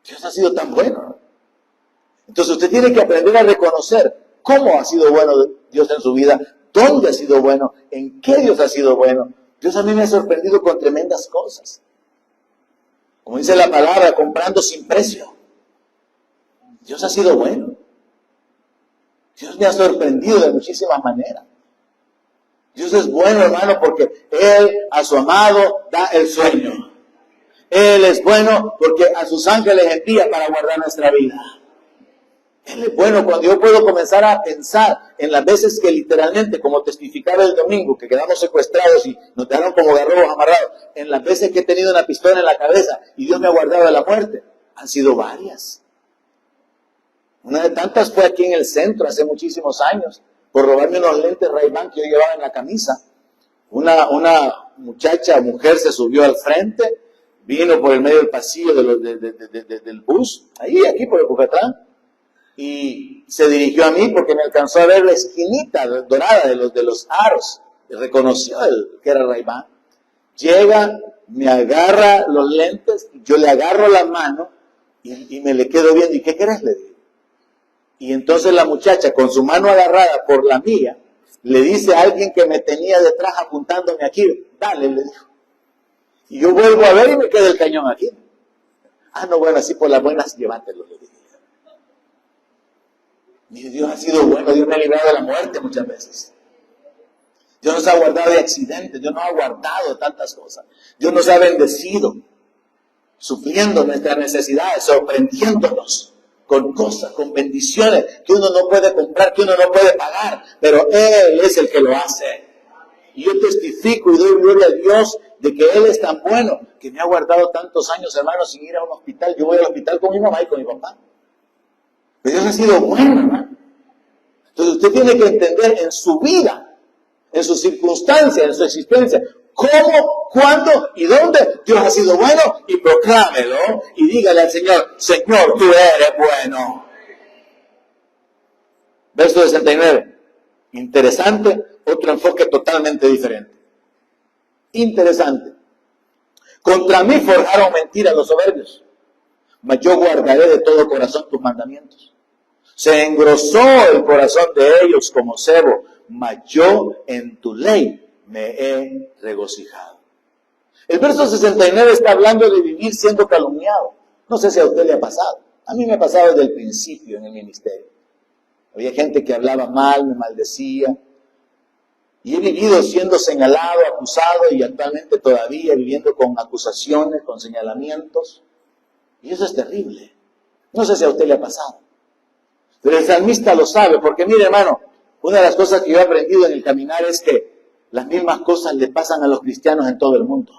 Dios ha sido tan bueno. Entonces usted tiene que aprender a reconocer cómo ha sido bueno Dios en su vida, dónde ha sido bueno, en qué Dios ha sido bueno. Dios a mí me ha sorprendido con tremendas cosas. Como dice la palabra, comprando sin precio. Dios ha sido bueno. Dios me ha sorprendido de muchísimas maneras. Dios es bueno, hermano, porque Él a su amado da el sueño. Él es bueno porque a sus ángeles envía para guardar nuestra vida. Él es bueno cuando yo puedo comenzar a pensar en las veces que literalmente, como testificaba el domingo, que quedamos secuestrados y nos dejaron como garrobos amarrados, en las veces que he tenido una pistola en la cabeza y Dios me ha guardado de la muerte, han sido varias. Una de tantas fue aquí en el centro hace muchísimos años, por robarme unos lentes Ray-Ban que yo llevaba en la camisa. Una mujer se subió al frente, vino por el medio del pasillo del bus, aquí por el Cucatlán, y se dirigió a mí porque me alcanzó a ver la esquinita dorada de los aros. Reconoció que era Ray-Ban. Llega, me agarra los lentes, yo le agarro la mano y me le quedo viendo. ¿Y qué querés? Le digo. Y entonces la muchacha, con su mano agarrada por la mía, le dice a alguien que me tenía detrás apuntándome aquí, dale, le dijo. Y yo vuelvo a ver y me queda el cañón aquí. Ah, no, bueno, así por las buenas, llévatelo, le dije. Mire, Dios ha sido bueno, Dios me ha librado de la muerte muchas veces. Dios nos ha guardado de accidentes, Dios nos ha guardado de tantas cosas. Dios nos ha bendecido, supliendo nuestras necesidades, sorprendiéndonos con cosas, con bendiciones que uno no puede comprar, que uno no puede pagar, pero Él es el que lo hace. Y yo testifico y doy gloria a Dios de que Él es tan bueno, que me ha guardado tantos años, hermanos, sin ir a un hospital. Yo voy al hospital con mi mamá y con mi papá. Pero Dios ha sido bueno, hermano. Entonces usted tiene que entender en su vida, en sus circunstancias, en su existencia, cómo, cuándo y dónde Dios ha sido bueno, y proclámelo y dígale al Señor, Señor, tú eres bueno. Verso 69. Interesante, otro enfoque totalmente diferente. Interesante. Contra mí forjaron mentiras los soberbios, mas yo guardaré de todo corazón tus mandamientos. Se engrosó el corazón de ellos como cebo, mas yo en tu ley me he regocijado. El verso 69 está hablando de vivir siendo calumniado. No sé si a usted le ha pasado. A mí me ha pasado desde el principio en el ministerio. Había gente que hablaba mal, me maldecía. Y he vivido siendo señalado, acusado y actualmente todavía viviendo con acusaciones, con señalamientos. Y eso es terrible. No sé si a usted le ha pasado. Pero el salmista lo sabe, porque mire, hermano, una de las cosas que yo he aprendido en el caminar es que las mismas cosas le pasan a los cristianos en todo el mundo.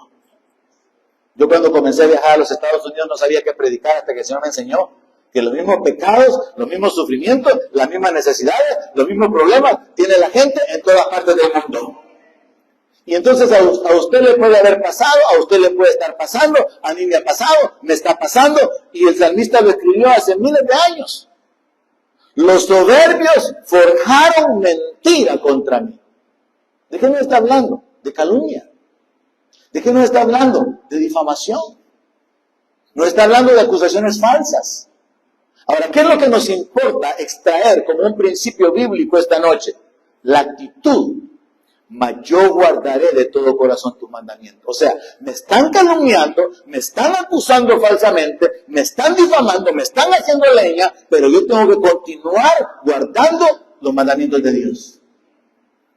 Yo cuando comencé a viajar a los Estados Unidos no sabía qué predicar hasta que el Señor me enseñó que los mismos pecados, los mismos sufrimientos, las mismas necesidades, los mismos problemas tiene la gente en todas partes del mundo. Y entonces a usted le puede haber pasado, a usted le puede estar pasando, a mí me ha pasado, me está pasando, y el salmista lo escribió hace miles de años. Los soberbios forjaron mentira contra mí. ¿De qué nos está hablando? De calumnia. ¿De qué nos está hablando? De difamación. Nos está hablando de acusaciones falsas. Ahora, ¿qué es lo que nos importa extraer como un principio bíblico esta noche? La actitud. Mas yo guardaré de todo corazón tus mandamientos. O sea, me están calumniando, me están acusando falsamente, me están difamando, me están haciendo leña, pero yo tengo que continuar guardando los mandamientos de Dios.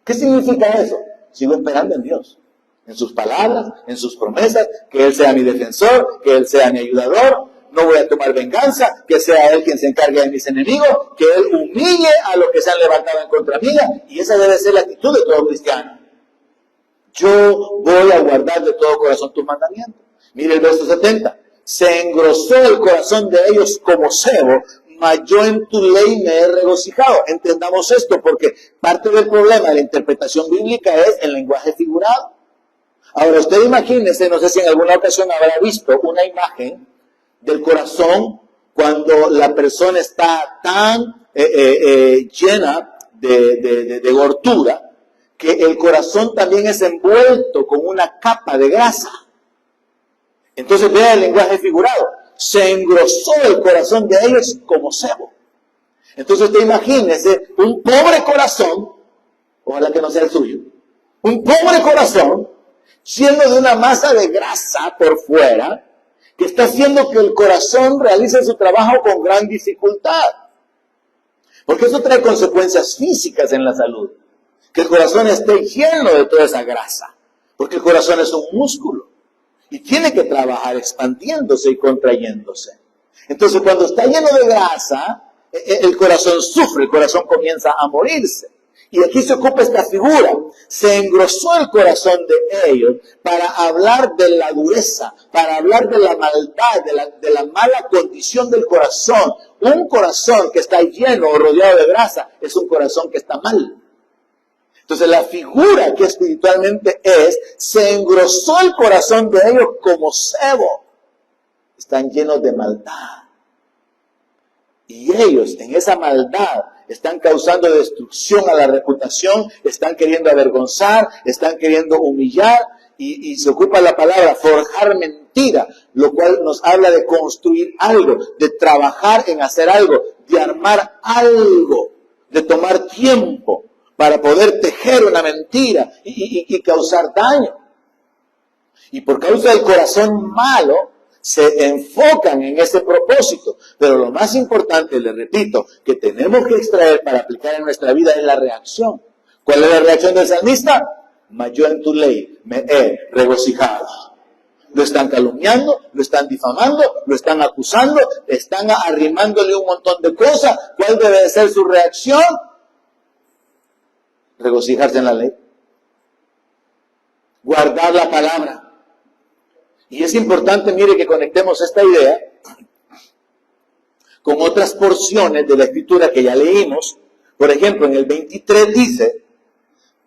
¿Qué significa eso? Sigo esperando en Dios, en sus palabras, en sus promesas, que Él sea mi defensor, que Él sea mi ayudador. No voy a tomar venganza, que sea Él quien se encargue de mis enemigos, que Él humille a los que se han levantado en contra mía, y esa debe ser la actitud de todo cristiano. Yo voy a guardar de todo corazón tus mandamientos. Mire el verso 70. Se engrosó el corazón de ellos como cebo, mas yo en tu ley me he regocijado. Entendamos esto, porque parte del problema de la interpretación bíblica es el lenguaje figurado. Ahora, usted imagínese, no sé si en alguna ocasión habrá visto una imagen del corazón cuando la persona está tan llena de gordura que el corazón también es envuelto con una capa de grasa. Entonces vea el lenguaje figurado. Se engrosó el corazón de ellos como cebo. Entonces usted imagínese un pobre corazón, ojalá que no sea el suyo, un pobre corazón lleno de una masa de grasa por fuera, que está haciendo que el corazón realice su trabajo con gran dificultad. Porque eso trae consecuencias físicas en la salud. Que el corazón esté lleno de toda esa grasa. Porque el corazón es un músculo. Y tiene que trabajar expandiéndose y contrayéndose. Entonces cuando está lleno de grasa, el corazón sufre, el corazón comienza a morirse. Y aquí se ocupa esta figura. Se engrosó el corazón de ellos para hablar de la dureza, para hablar de la maldad, de la mala condición del corazón. Un corazón que está lleno o rodeado de grasa es un corazón que está mal. Entonces la figura que espiritualmente es, se engrosó el corazón de ellos como cebo. Están llenos de maldad. Y ellos en esa maldad están causando destrucción a la reputación, están queriendo avergonzar, están queriendo humillar, y se ocupa la palabra forjar mentira, lo cual nos habla de construir algo, de trabajar en hacer algo, de armar algo, de tomar tiempo para poder tejer una mentira y causar daño. Y por causa del corazón malo, se enfocan en ese propósito. Pero lo más importante, le repito, que tenemos que extraer para aplicar en nuestra vida es la reacción. ¿Cuál es la reacción del salmista? Mas yo en tu ley me he regocijado. Lo están calumniando, lo están difamando, lo están acusando, están arrimándole un montón de cosas. ¿Cuál debe de ser su reacción? Regocijarse en la ley. Guardar la palabra. Y es importante, mire, que conectemos esta idea con otras porciones de la Escritura que ya leímos. Por ejemplo, en el 23 dice,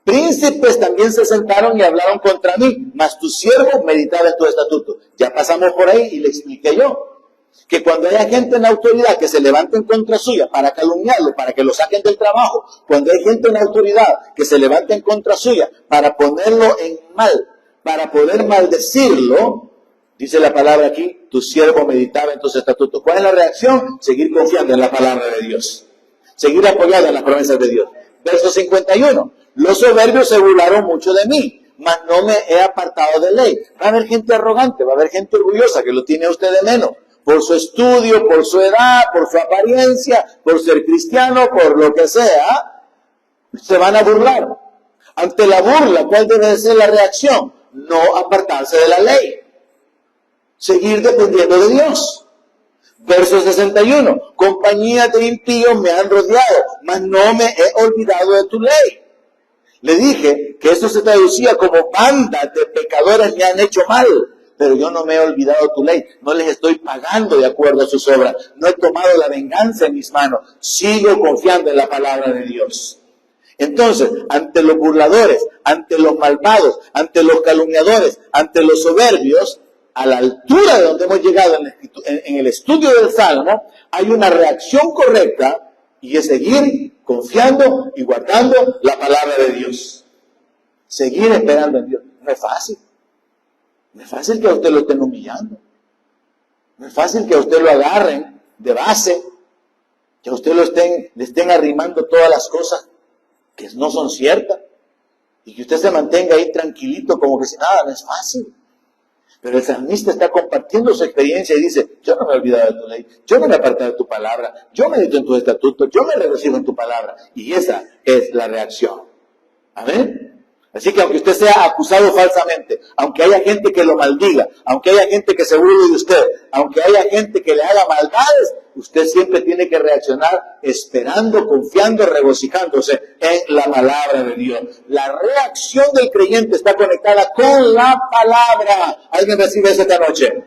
príncipes también se sentaron y hablaron contra mí, mas tu siervo meditaba en tu estatuto. Ya pasamos por ahí y le expliqué yo, que cuando haya gente en autoridad que se levante en contra suya para calumniarlo, para que lo saquen del trabajo, cuando hay gente en autoridad que se levante en contra suya para ponerlo en mal, para poder maldecirlo, dice la palabra aquí, tu siervo meditaba en tus estatutos. ¿Cuál es la reacción? Seguir confiando en la palabra de Dios. Seguir apoyado en las promesas de Dios. Verso 51. Los soberbios se burlaron mucho de mí, mas no me he apartado de ley. Va a haber gente arrogante, va a haber gente orgullosa que lo tiene a usted de menos. Por su estudio, por su edad, por su apariencia, por ser cristiano, por lo que sea, se van a burlar. Ante la burla, ¿cuál debe ser la reacción? No apartarse de la ley. Seguir dependiendo de Dios. Verso 61. Compañías de impíos me han rodeado, mas no me he olvidado de tu ley. Le dije que esto se traducía como bandas de pecadores me han hecho mal, pero yo no me he olvidado de tu ley. No les estoy pagando de acuerdo a sus obras. No he tomado la venganza en mis manos. Sigo confiando en la palabra de Dios. Entonces, ante los burladores, ante los malvados, ante los calumniadores, ante los soberbios, a la altura de donde hemos llegado en el estudio del Salmo, hay una reacción correcta y es seguir confiando y guardando la palabra de Dios. Seguir esperando en Dios. No es fácil. No es fácil que a usted lo estén humillando. No es fácil que a usted lo agarren de base, que a usted le estén arrimando todas las cosas que no son ciertas y que usted se mantenga ahí tranquilito como que si nada. No es fácil. Pero el salmista está compartiendo su experiencia y dice, yo no me he olvidado de tu ley, yo no me he apartado de tu palabra, yo medito en tus estatutos, yo me regocijo en tu palabra. Y esa es la reacción. Amén. Así que aunque usted sea acusado falsamente, aunque haya gente que lo maldiga, aunque haya gente que se burle de usted, aunque haya gente que le haga maldades, usted siempre tiene que reaccionar esperando, confiando, regocijándose en la palabra de Dios. La reacción del creyente está conectada con la palabra. ¿Alguien recibe eso esta noche?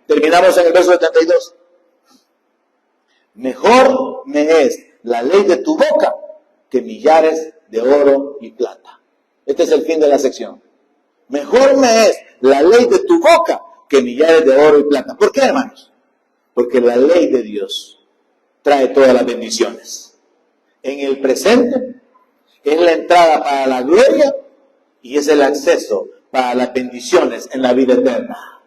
Terminamos en el verso 72. Mejor me es la ley de tu boca que millares de oro y plata. Este es el fin de la sección. Mejor me es la ley de tu boca que millares de oro y plata. ¿Por qué, hermanos? Porque la ley de Dios trae todas las bendiciones. En el presente es la entrada para la gloria y es el acceso para las bendiciones en la vida eterna.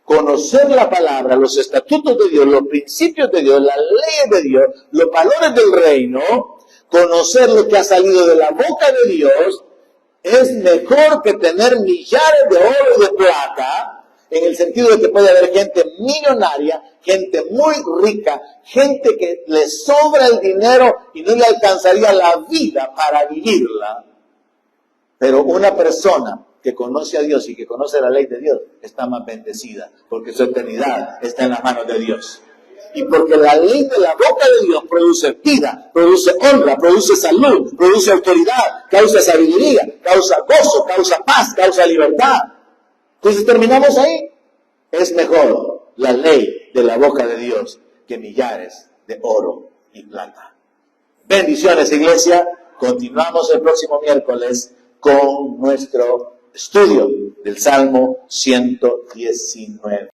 Conocer la palabra, los estatutos de Dios, los principios de Dios, las leyes de Dios, los valores del reino, conocer lo que ha salido de la boca de Dios, es mejor que tener millares de oro y de plata, en el sentido de que puede haber gente millonaria, gente muy rica, gente que le sobra el dinero y no le alcanzaría la vida para vivirla. Pero una persona que conoce a Dios y que conoce la ley de Dios está más bendecida, porque su eternidad está en las manos de Dios. Y porque la ley de la boca de Dios produce vida, produce honra, produce salud, produce autoridad, causa sabiduría, causa gozo, causa paz, causa libertad. Entonces terminamos ahí. Es mejor la ley de la boca de Dios que millares de oro y plata. Bendiciones, iglesia. Continuamos el próximo miércoles con nuestro estudio del Salmo 119.